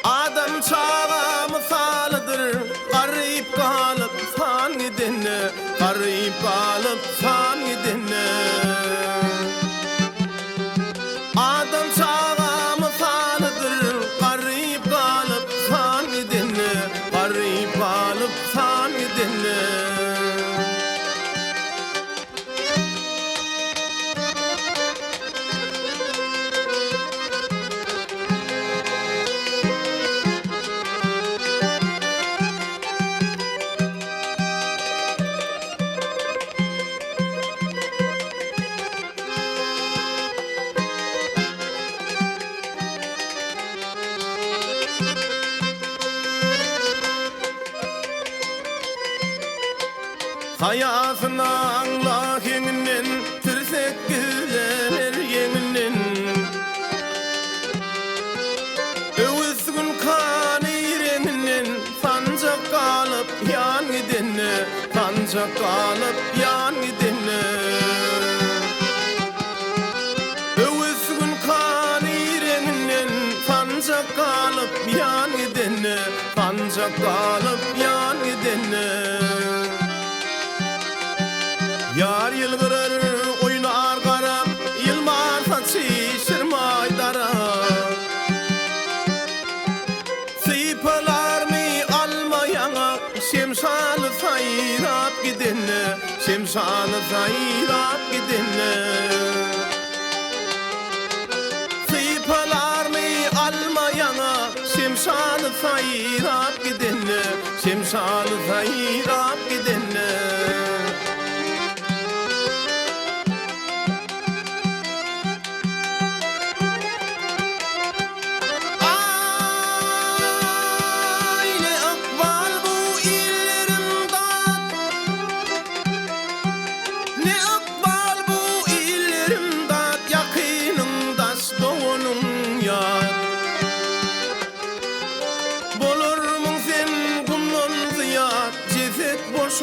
Adam çağa misalydyr, garyp galyp san gidenne, garyp galyp san gidenne. Adam çağa misalydyr, garyp galyp san gidenne, garyp galyp san gidenne. Hayatına anla henginin tirsek gülenir yenginin Övüsgün kan irenginin sancak kalıp yan gidinne sancak kalıp yan gidinne Övüsgün kan irenginin sancak kalıp yan gidinne sancak kalıp yan gidinne Yar yılgırır oynar garap yılmar saçışırmay dara Sıypalarını almayana şemşanı sayrat gidinne şemşanı sayrat gidinne Sıypalarını almayana şemşanı sayrat gidinne şemşanı sayrat gidinne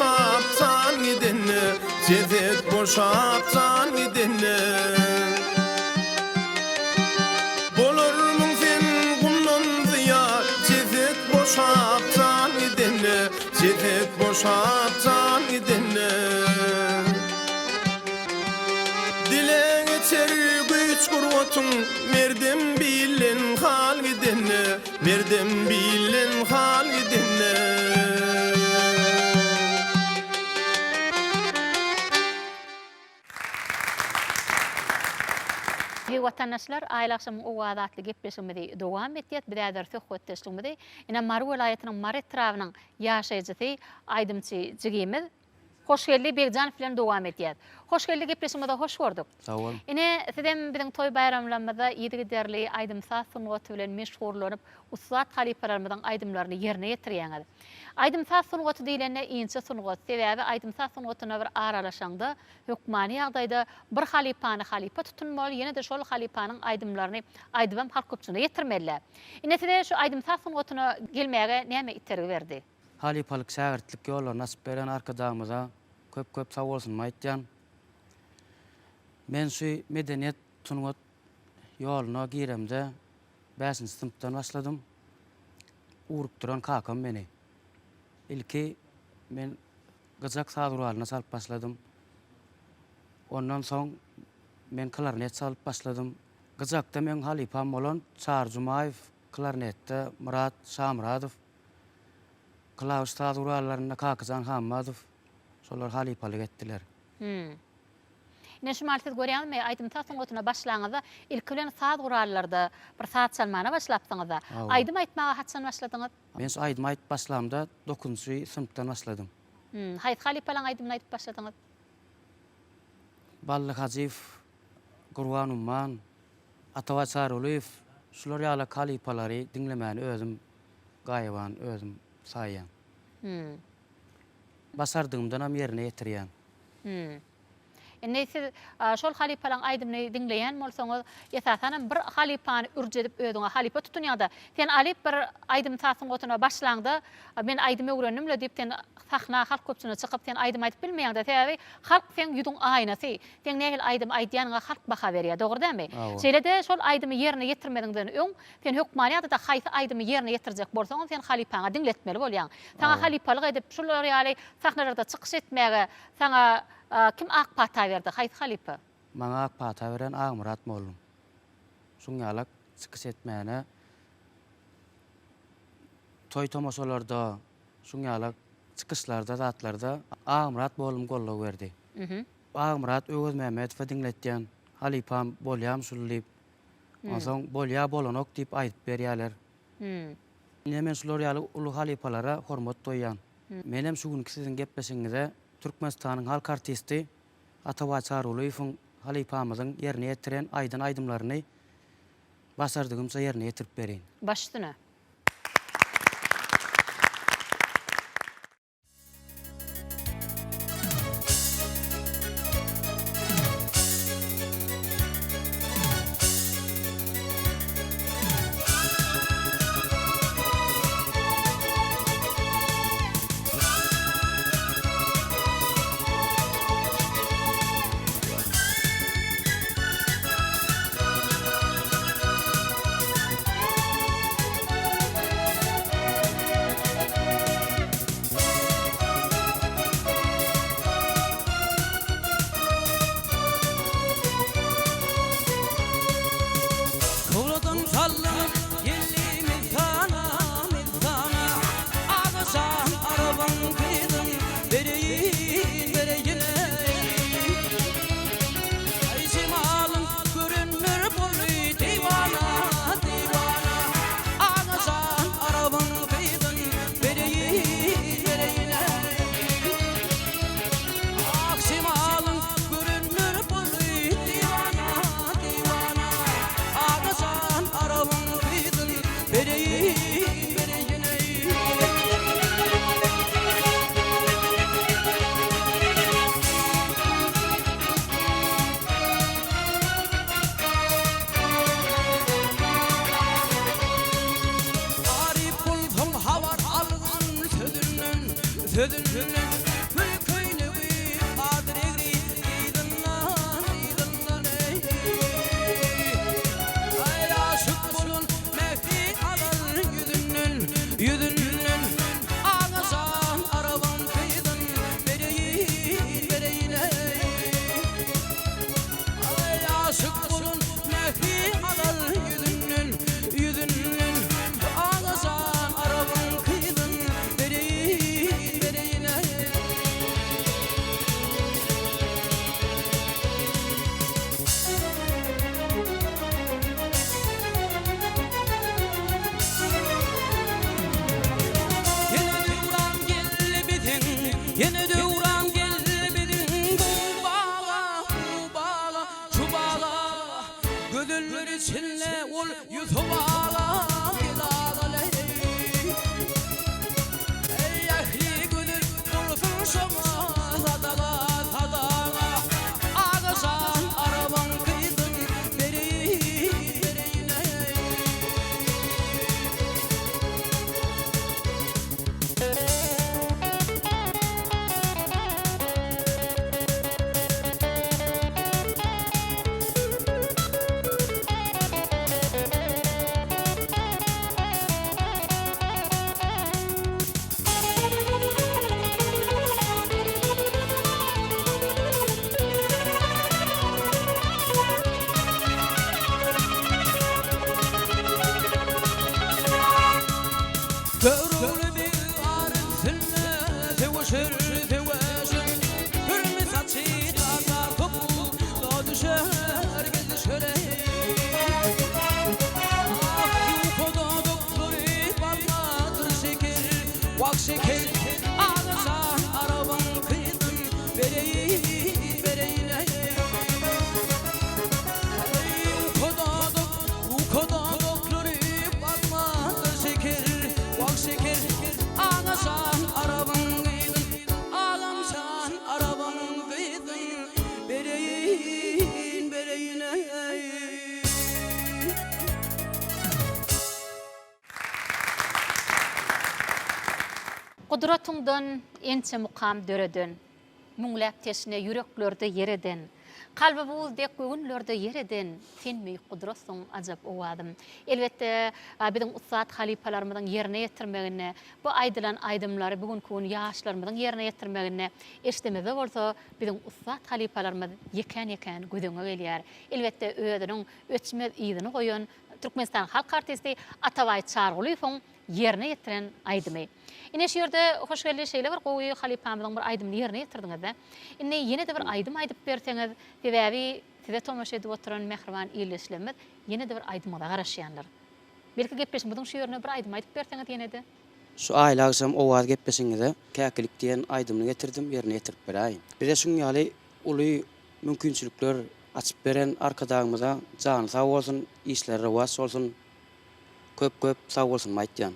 boşapsan gidinne ceset boşapsan gidinne Bolurmun sen kumdan ziyad ceset boşapsan gidinne ceset boşapsan gidinne Dile geçer güç kurvatun merdim bilin hal gidinne merdim bilin hal gidinne vatandaşlar aylaksam o adatlı gepleşmede devam etiyat biradar töhwet teslimede ina Maru vilayetinin Mar etrafının yaşayıcısı aydımçı jigimiz hoş geldi Begcan filan devam etiyat. Hoş geldi gepleşmede hoş gördük. Sağ olun. Ine sizem bizim toy bayramlarımızda yedi derli aydımsa sunwat bilen meşhurlanıp uslat halipalarımızdan aydımlarını yerine getirýäňiz. Aydımsa sunwat diýilende inçe sunwat sebäbi aydımsa sunwatyna bir aralaşanda hökmani ýagdaýda bir halipa tutunmaly, ýene de şol halipanyň aydymlaryny aydybam halk köpçüne getirmeliler. Ine size şu aydımsa sunwatyna gelmäge näme ittergi berdi? Halipalyk şähertlik ýollar nasip beren arkadaşymyza köp sag bolsun aýtýan. Men şu medeniýet sunwat ýolyna giremde 5-nji synpdan başladym. Urup duran kakam meni. İlki men gıcak saduralyna salyp başladym. Ondan soň men klarnet salyp başladym. Gıcakda men halipam bolan Çar Jumaýew, klarnetde Murat Şamradow, klawiş saduralylaryna Kakjan Hammadow, şolar halipalyk etdiler. Ne şu malset görýänmi? Aydymsa sunwatyna başlaňyzda ilk bilen saduralylarda bir saat çalmana başlapdyňyz. Aydym aýtmaga haçan başladyňyz? Men şu aydym aýtyp başlamda 9-njy synpdan başladym. Haýt halipalan aydymyny aýtyp başladyňyz? Bally Hajiýew, Gurban Umman, Atawa Çarulyw, şular ýaly halipalary dinlemäni özüm gaýban, özüm saýýan. Basardygymdan am ýerine ýetirýän. Neyse şol halipalan aydymny dinleýän bolsaňyz esasen bir halipany ürjedip ödüňe halipa tutunýanda sen alyp bir aydym tasyn gotuna başlaňda men aydymy öwrenimle diýip sen sahna halk köpçüne çykyp sen aydym aýtyp bilmeýäňde täze halk sen ýüdüň aýnasy sen nähil aydym aýdýanyňa halk baha berýär dogry dämi? Şeýlede şol aydymı ýerine ýetirmediňden öň sen hökmaniýatda haýsy aydymı ýerine ýetirjek bolsaň sen halipaňa dinletmeli bolýan. Saňa halipalyk edip şular ýaly sahnalarda çykyş etmäge saňa kim ak pata verdi? Haýsy halipa? Maňa ak pata beren Agmurat mollum. Şuňalak çykyş etmäne toy tomaşalarda, şuňalak çykyşlarda, zatlarda Agmurat mollum gollaw berdi. Agmurat Öwüz Mämedow dinletýän halipam bolýam şul diýip. Onsoň bolýa bolanok diýip aýdyp berýärler. Men şular ýaly uly halipalara hormat toýýan. Menem şu günki sizin gepleşiňizde Türkmenistanyň halk artisti Atawa Çarulywyň halipamyzyň ýerine ýetiren aýdyn aýdymlaryny basardygymça ýerine ýetirip berin. Başdyna. Sözünden bir köylü adregri idınlan ey. Ay aşık bulun mehdi alır yüzünden ağasan araban kıydın bereyin ey. Ay aşık bulun mehdi alır yüzünden ağasan araban kıydın bereyin ey. Yine de uğran geldi bidin bu bağla şu bağla gözünler içinle ol yüzü bağla ey ehli gönül olsun şoma sadala ağasan araban kıydın bereyin ey. Görülü bir arısınla sevişir Hürmet saçı dağda topu da düşer gezişir Yukoda doktori bakmadır şeker Vak şeker ağırsan araban kıydın bereyin ey. Yukoda doktori bakmadır şeker Vak şeker ağasan araban kıydın Ağamsan araban kıydın bereyin ey. Kudratından ençe mukam döredin. Müňläp teşine yüreklerde yereden. Kalbimizdek göňüllerde yereden. Sen mi kudratsın ajap owadım. Elbette biziň ussat halipalarymyzyň yerine ýetirmegine, bu aýdylan aýdymlary bugünkü ýaşlarymyzyň yerine ýetirmegine eşdemede bolsa biziň ussat halipalarymyz ýeken gödüňe gelýär. Elbette özüniň öçmez ýygyny goýan Türkmenistan Halk Artisti Atabaý Çargulyň yerine ýetiren aýdymy. Ine şu ýerde hoş geldi şeýle bir gowy halipamyzyň bir aýdymyny yerine ýetirdiňiz. Ine ýene de bir aýdym aýdyp berseňiz, sebäbi size tomaş edip oturan mehriban ýerleşlemez, ýene de bir aýdymyna garaşýanlar. Belki gepleşim budyň şu ýerine bir aýdym aýdyp berseňiz ýene de. Şu aýla aksam owaz gepleşiňizde käkilik diýen aýdymyny getirdim, ýerine ýetirip beräýin. Bire şuň ýaly uly mümkinçilikler açyp beren arkadaşymyza jany sag bolsun, işleri rewat bolsun, köp sag bolsun aýtýan.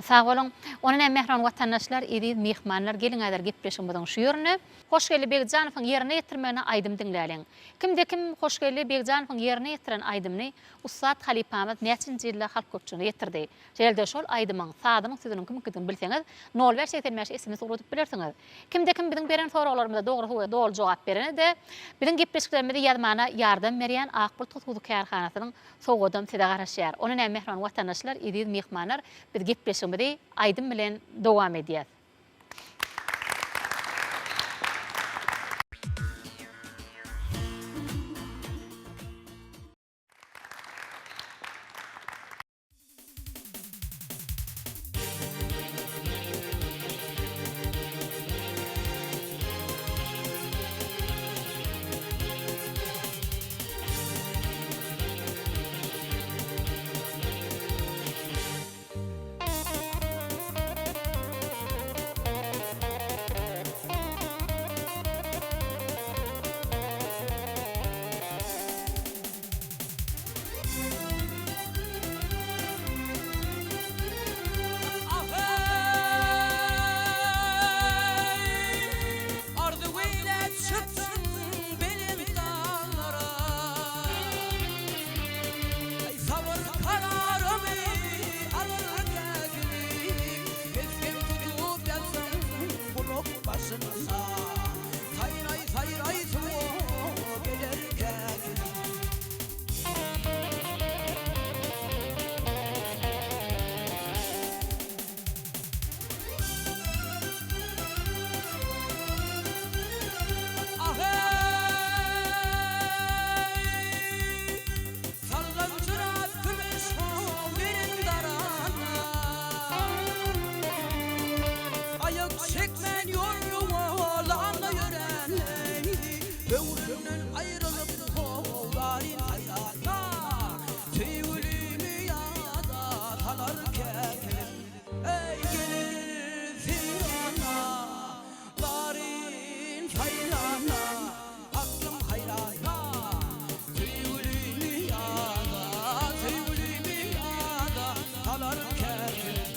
Sağ olun. Onun hem mehran vatandaşlar, edi mehmanlar gelin aýdar gepleşim budyň şu ýerine. Hoşgeli Begjanowyň yerine ýetirmegine aýdym dinläliň. Kim hoşgeli Begjanowyň yerine ýetiren aýdymny ussat halipamyz näçinji ýylda halk köpçüne ýetirdi. Şeýle şol aýdymyň sadynyň sözüniň kimligini bilseňiz, 0585 esini sorup bilersiňiz. Kim biziň beren soralarymyza dogry jogap berene de biziň gepleşiklerimizde ýazmana ýardam berýän Akbulut Tutguzy Kärhanasynyň soňadan sede garaşýar. Onun hem mehran vatandaşlar, edi mehmanlar biz gepleşigimizi aýdym bilen dowam edýär. başınsa Sayray sayray soğuk gelir keklik Çekmen yollarla yörenley Böğrümden ayrılıp kolların hayata Tüyülümü yada talar kekelim Ey gelir firana Larin hayrana Aklım hayrana Tüyülümü yada talar kekelim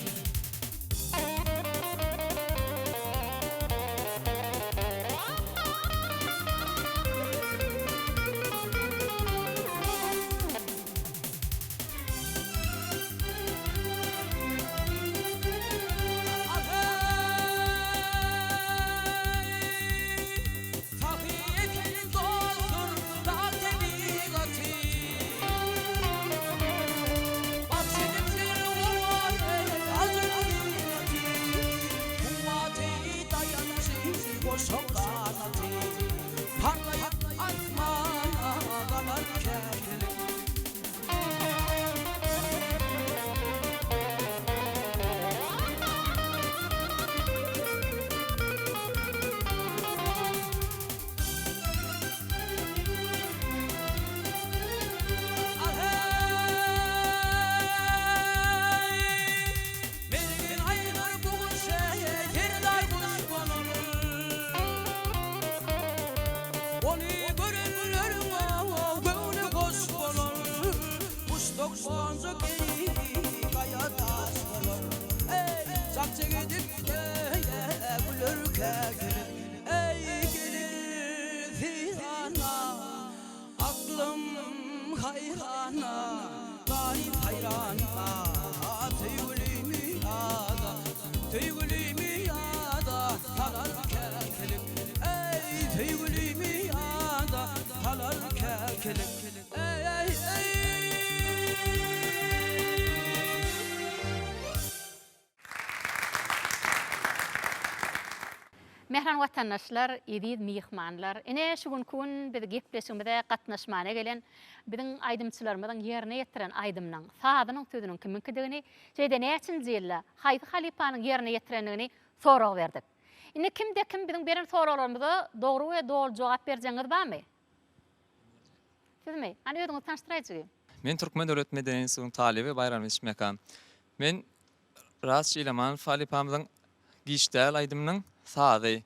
Mehran vatandaşlar, edid mihmanlar. Ene şu gün biz gepleşigimizde gatnaşmana gelen biziň aýdymçylarymyň ýerine ýetiren aýdymnyň sadynyň sözüniň kiminkidigini, jeýde näçin jylla Haýdy Halipanyň ýerine ýetirenligini sorag berdik. Ine kimde kim biziň beren soraglarymyza dogry we dol jogap berjeňiz barmy? Sizmi? Hani özüňizi tanıştyraýçy. Men Türkmen Döwlet Medeni Institutynyň talibi Bayram Ismekan. Men Ras Ilaman Halipamyň giçdäl aýdymnyň sady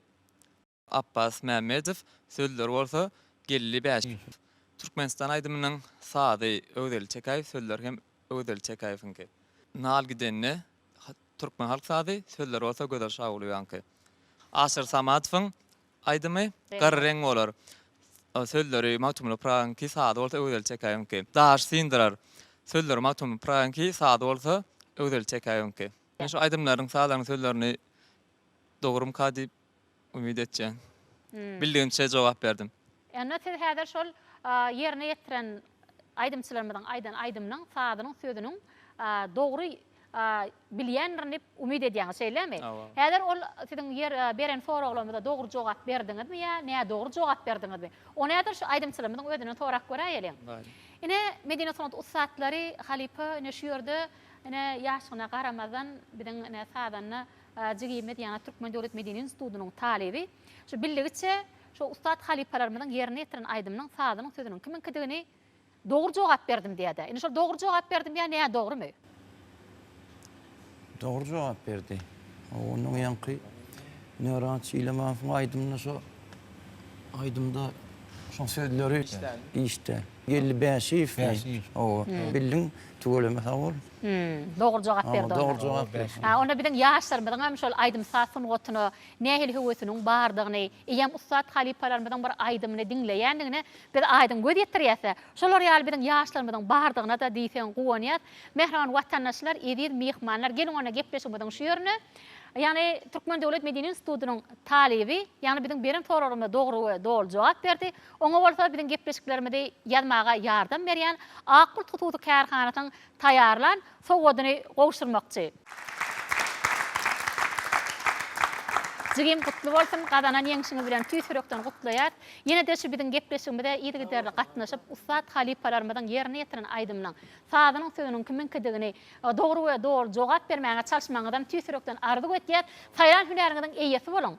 Abbas Mehmedow sözleri bolsa 55. Türkmenistan aýdymynyň sady Öwdel Çekaýew sözleri hem Öwdel Çekaýewňki. Nal gidenne Türkmen halk sady sözleri bolsa Göder Şagulyňky. Asyr Samadowyň aýdymy garreng bolar. Sözleri Maktumly Praňky sady bolsa Öwdel Çekaýewnki. Daş sindirar. Sözleri Maktumly Praňky sady bolsa Öwdel Çekaýewnki. Men şu aýdymlaryň sadaryň sözlerini doğrum kadip ümid etjän. Bildiğimçe jogap berdim. Ýa-ni siz häzir şol ýerine ýetiren aýdymçylarymyň aýdymnyň sadynyň sözüniň dogry bilýänlerini ümid edýäňiz şeýlemi? Häzir ol siziň ýer beren soraglarymyza dogry jogap berdiňizmi ýa näme dogry jogap berdiňizmi? Onu häzir şu aýdymçylarymyň özüne sorak göräýelim. Ine Medine Sanat ustatlary Halipa ine şu ýerde ine ýaşyna garamazdan biziň ine sadanyny Jigime diýen Türkmen Döwlet Medeni Institutynyň talibi. Şu bildigiçe şu ustad halipalarymyň ýerine ýetiren aýdymnyň sadynyň sözüniň kiminkidigini dogry jogap berdim diýdi. Ine şol dogry jogap berdim ýa näme dogrymy? Dogry jogap berdi. Onuň ýanky Nörançy ilema aýdymna şu aýdymda şu sözleri işte 55 ifni. O bildin tugulama sawol. Dogry jogap berdi. Dogry jogap berdi. Onda biziň ýaşlarymyň hem şol aýdym saatyn gotuny, nähili höwesiniň bardygyny, ýa ustad halipalarymyň bir aýdymyny dinleýändigini biz aýdym göz ýetirýärse, şolar ýaly biziň ýaşlarymyň bardygyna da diýsen gowanýat. Mehriban watandaşlar, edil mihmanlar, gelin ona gepleşigimiziň şu ýerine Yani Türkmen Döwlet Medeni Institutynyň talibi, yani bizim berim soralarymda dogry we dol jogap berdi. Oňa bolsa bizim gepleşiklerimizde ýazmaga ýardam berýän Akıl Tututy kärhanatyň taýýarlan sowadyny gowşurmakçy. Jigim kutlu bolsun, gazanan ýeňişiňiz bilen tüýsürekden gutlaýar. Ýene de şu biziň gepleşigimizde ýygyderle gatnaşyp ussat halipalarymyň ýerine ýetiren aýdymlaň sadynyň sözüniň kiminkidigini dogry we dol jogap bermäge çalışmaňyzdan tüýsürekden ardy götýär. Saýran hünäriňiziň eýesi boluň.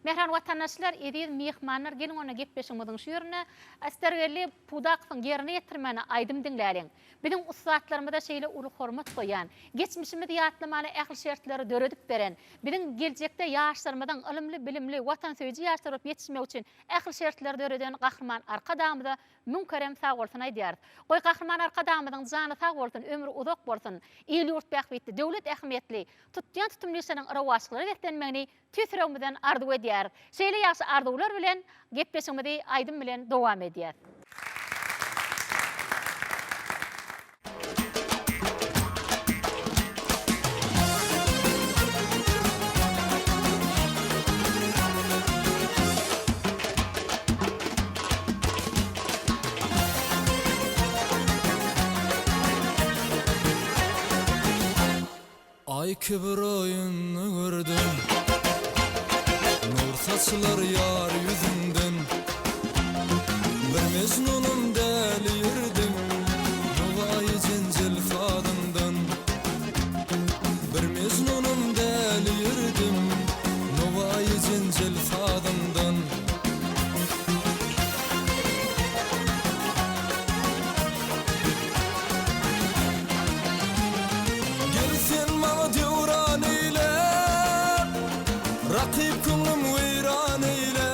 Mehran watandaşlar, ediz mihmanlar gelin ona gepleşigimiziň şu ýerine astergelli pudaksyň ýerine ýetirmeni aýdym dinläliň. Bizim ustaatlarımıza şeýle uly hormat goýan, geçmişimizi ýatlamaly ähli şertleri döredip beren, bizim geljekde ýaşlarymyzdan ilmli, bilimli, watan söýji ýaşlar bolup ýetişmek üçin ähli şertleri döreden gahrman arka dağımyza münkerem sag bolsun aýdýar. Goý gahrman arka dağımyzyň jany sag bolsun, ömrü uzak bolsun, ýyl ýurt bähbetli, döwlet ähmiýetli, tutýan tutumlyşlaryň irawaçlygy wetlenmegini tüýsüregimizden ardy edýär. Şeýle ýaşy ardylar bilen gepleşigimizi aýdym bilen dowam edýär. Ay kibir oyununu gördüm, nur saçlar yar yüzünden. Bir mecnunum deli yürüdüm, nuvayı cencel fadından. Bir mecnunum deli yürüdüm, nuvayı cencel fadından. Rakip kılım veyran eyle,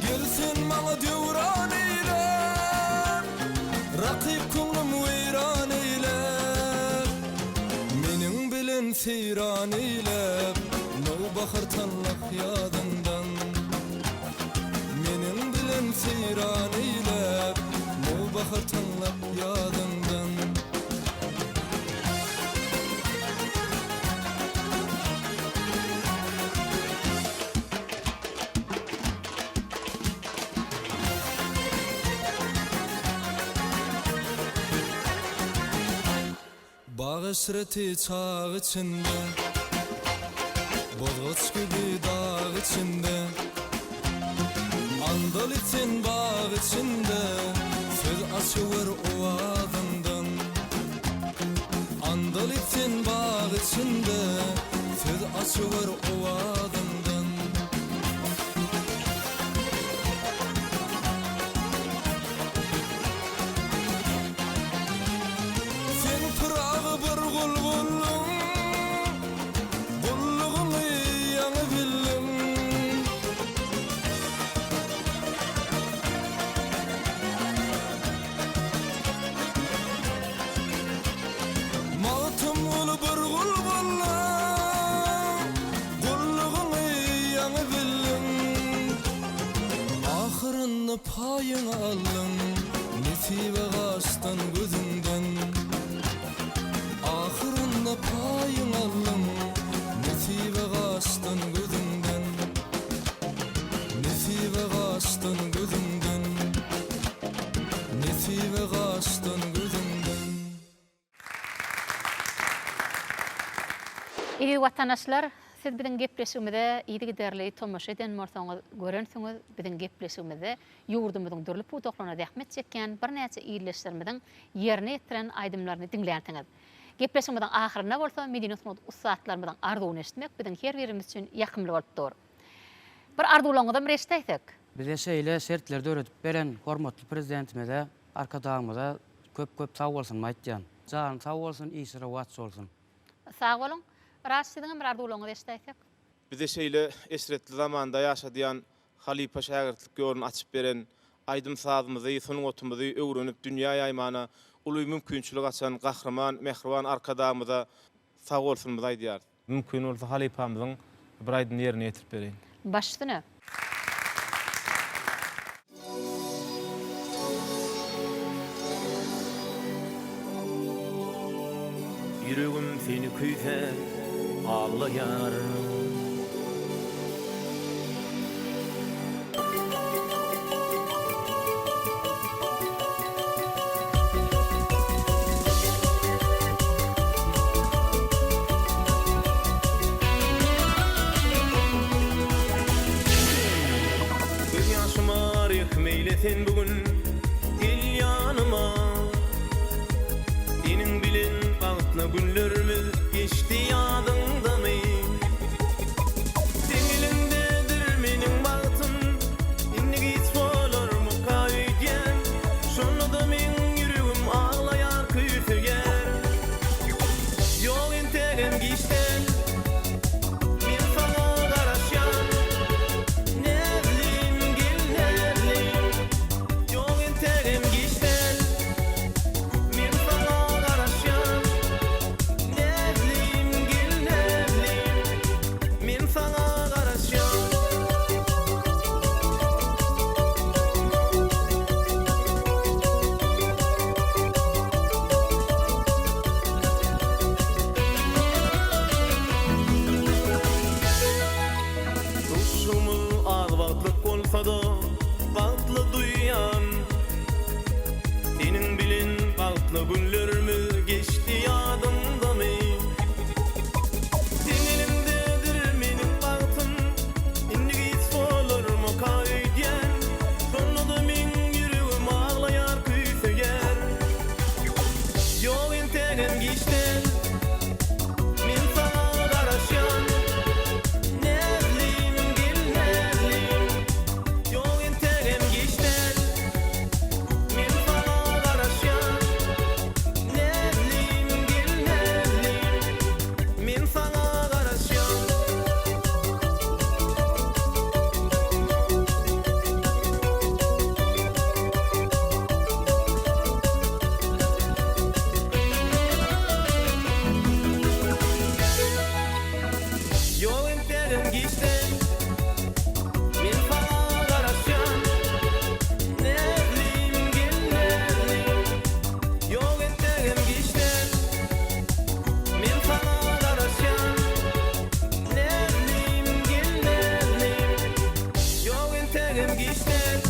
gelsin mala devran eyle. Rakip kılım veyran eyle, menin bilen seyran eyle. Nov bahar tanlak yadından, menin bilen seyran eyle. Bahar tanlap yadından. Bağ esreti çağ içinde, bozgoç gibi dağ içinde, andal için bağ içinde. Söz açıver o adından, andal için bağ içinde. Söz açıver o adından. Sen pırağı bir gul bullun, bulluğunu yanı bildin. Payını alın, nesibe gaçtan gözünden. Ahırında payını alın, nesibe gaçtan gözünden. Nesibe gaçtan gözünden. Nesibe gaçtan gözünden. Iri watandaşlar, siz biziň gepleşigimizde ýygyderli tomaşa eden bolsaňyz, görensiňiz biziň gepleşigimizde ýurdumyzyň dürli pudoklaryna zähmet çekýän bir näçe ýerleşdirmeden ýerine ýetiren aýdymlaryny dinleýärsiňiz. Gepleşigimizden ahyryna bolsa Medeni Instituty ustaatlarymyzyň arduwyny eşitmek biziň her birimiz üçin ýakymly bolup dur. Bir arduwlaňyzdan bir eşitdeýsek. Bize şeýle şertleri öğretip beren hormatly prezidentimize arka dağımıza köp sag bolsun aýtýan. Jan sag bolsun, işleri wat bolsun. Sag bolun. Raşidiň bir arduwlaňyzy eşitdeýsek. Bize şeýle esretli zamanda ýaşadýan halipa şägertlik ýolunu açyp beren aýdym sazymyzy, sungatymyzy öwrenip dünýä ýaýmana uly mümkinçilik açan gahrman, mehriban arkadamyza sag bolsunmy aýdýar. Mümkin bolsa halipamyzyň bir aýdym ýerine ýetirip bereýin. Başsyny. yüregim seni küyse ağlayar. Göz yaşıma rehmeylesin bugün gel yanıma. Senin bilin bağıtlı günlerimiz geçti yadında mı? Senin elindedir menin bağıtım, inni git olur mu kaygen? Şonu da men yüreğim ağlayar küyüseger. Yol entegem geçten, men sana garaşan. Nevlim gel nevlim, yol entegem geçten. Men sana garaşan. Nevlim gel nevlim, men sana garaşan. Duşumu ağlatlık olsa da bağıtlı duyan. Senin bilin bağıtlı günlerimiz geçti yadında mı? Senin elindedir menin bağıtım, inni git olur mu kaygen? Sonra da men yüreğim ağlayar küyseger. Yol entegem geçten, men sana garaşan. Nevlim gel nevlim, yol entegem geçten. Men sana garaşan. Nevlim gel nevlim, men sana garaşan. Yol entegem geçten, men sana garaşan. Nevlim gel nevlim, yol entegem geçten. Men sana garaşan. Nevlim gel nevlim, yol entegem geçten.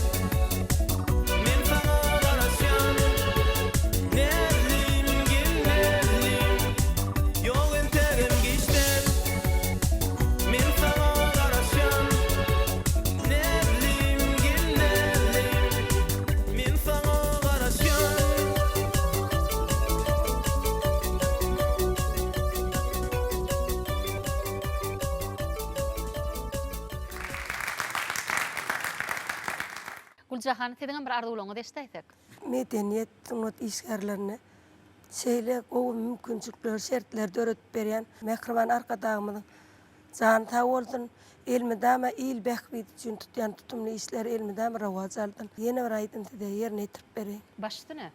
Men sana garaşan. Nevlim gel nevlim, yol entegem geçten. Men sana garaşan. Nevlim gel nevlim, men sana garaşan. Güljahan, sediňem bir arzuwlaňyzy eşdeýsek. Medeniyet sunat işgärlerini şeýle o mümkinçilikler, şertler öğretip berýän Mehriban arkadagymyň jan sag bolsun, elmidama il behbit üçin tutýan tutumly işler elmidama rawaj aldyn. Ýene bir aýdym size ýerine ýetirip bereň. Başdyny.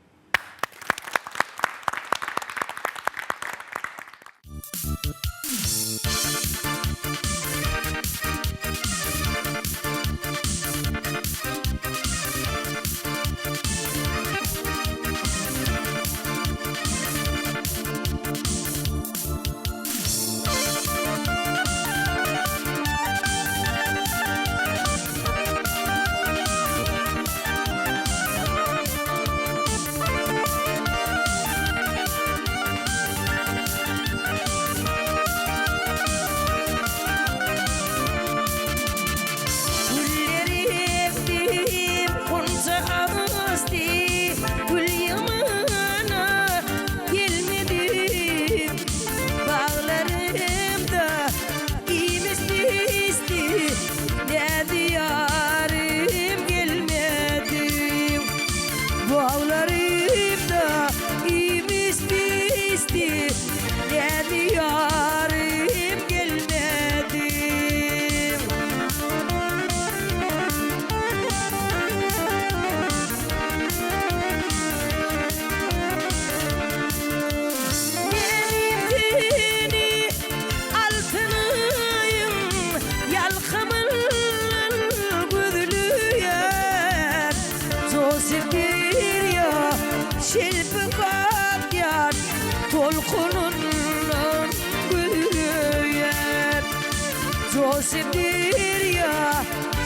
Dosydir ya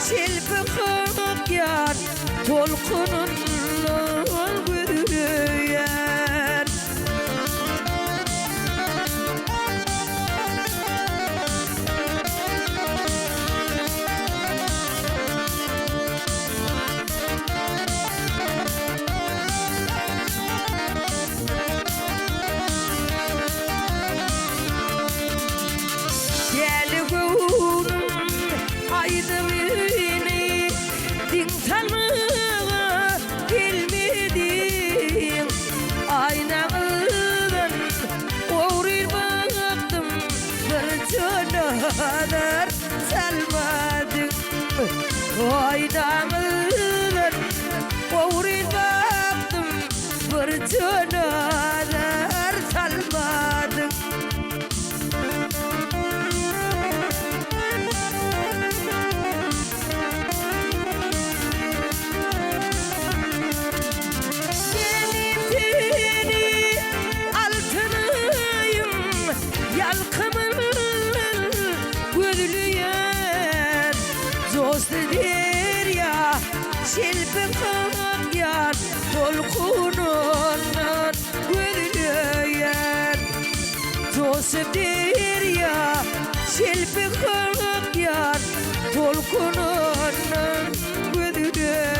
şilpi kıyan tolkunun güdüyen aydımını din tanığı bilmediğim aynağından uğrir baktım bir canavar salmadım aynağından uğrir baktım bir canavar salmadım şilpi kıyan tolkunundan güdüyen Dosydir ya şilpi kıyan tolkunundan güdüyen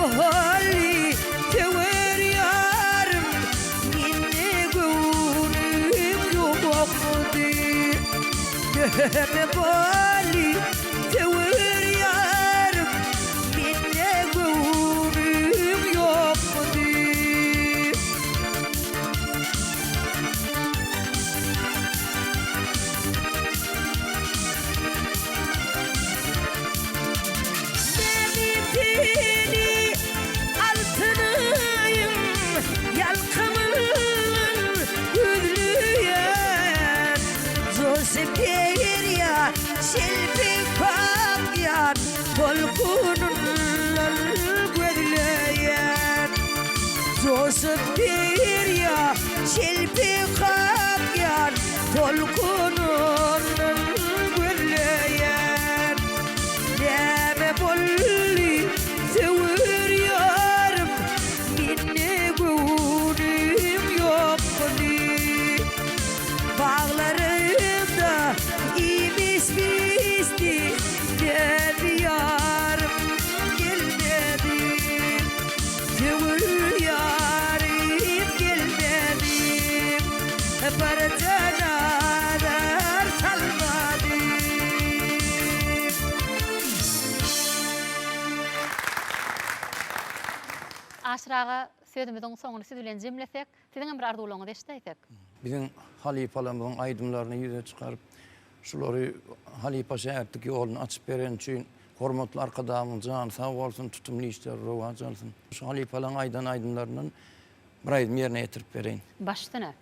Bolli tever yarım minne gönlüm yoktu Deme bolli tever yarım minne gönlüm yoktu Dosydir ya şilpi kıyan tolkunundan güdüyen Dosydir ya şilpi kıyan tolkunundan güdüyen Deme bolli tever yarım minne gönlüm yoktu Bağlarımda imiş bisti Dedi yarım gelmedi Tevür yarım gelmedi Parçanalar salmadı Aşrağa sözümüzün sonunu siz bilen jemlesek, sizin bir arzuwlaryňyzy eşitdiýsek. Bizim halipalarymyzyň aýdymlaryny ýüze çykaryp, şulary halipa şähertdiki ýoluny açyp beren üçin hormatly arkadaşymyň jany sag bolsun, tutumly işler rowaj bolsun. Şu halipalaryň aýdymlaryndan bir aýdym ýerine ýetirip bereýin. Başdyna.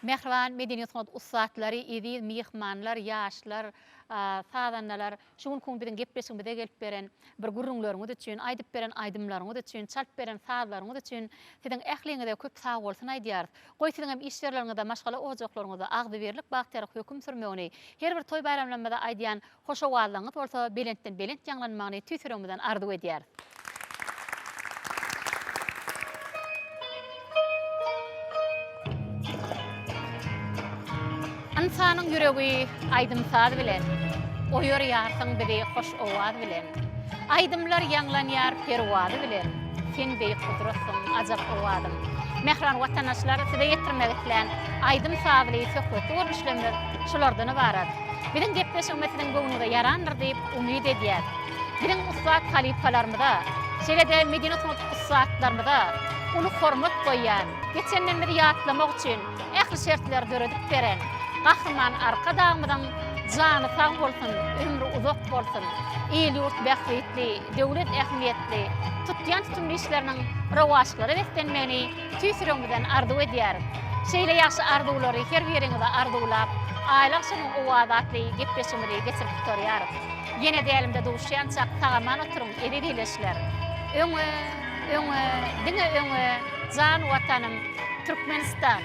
Mehriban medeniyet ustatlary, idi mihmanlar, ýaşlar, sadanlar, şuň kun bilen gepleşigimizde gelip beren bir gurrunlaryňyz üçin, aýdyp beren aýdymlaryňyz üçin, çalp beren sadalaryňyz üçin siziň ähliňizde köp sag bolsun aýdýar. Goý siziň hem iş ýerleriňizde, maşgala ojaklaryňyzda agdy berlik, bagtyary höküm sürmegini, her bir toý bayramlarymyzda aýdýan hoş owalyňyz bolsa belentden belent ýanglanmagyny tüýsüremizden arzuw edýär. İnsanyň ýüregi aýdymsaz bilen, oýur ýarsyň biri hoş owaz bilen. Aýdymlar ýanglanýar perwady bilen. Sen beýik gudratsyň, ajab owazym. Mehran watandaşlar size ýetirmek isleýän aýdym saýly söhbeti görüşlerimiz şulardan ibarat. Bilen gepleşigimiz siziň göwnüňizde ýarandyr diýip umyt edýär. Bilen ustad halipalarymyza, şeýle-de medeniýet ustadlarymyza uly hormat goýýan, geçenleri ýatlamak üçin ähli şertler döredip beren Gahrman arka dağımdan jany sag bolsun, ömrü uzak bolsun, el-ýurt bäxtli, döwlet ähmiýetli, tutýan tüm işleriniň rawaçlary beslenmegini tüýsüremizden arzuw edýär. Şeýle ýaşy arzuwlary her biriňizde arzuwlap, aýlaksynyň owazatly gepleşigimizi geçirip turýar. Ýene de elimde duşýan çak tagaman oturuň, ededileşler. Öňe, diňe öňe, jan watanym Türkmenistan.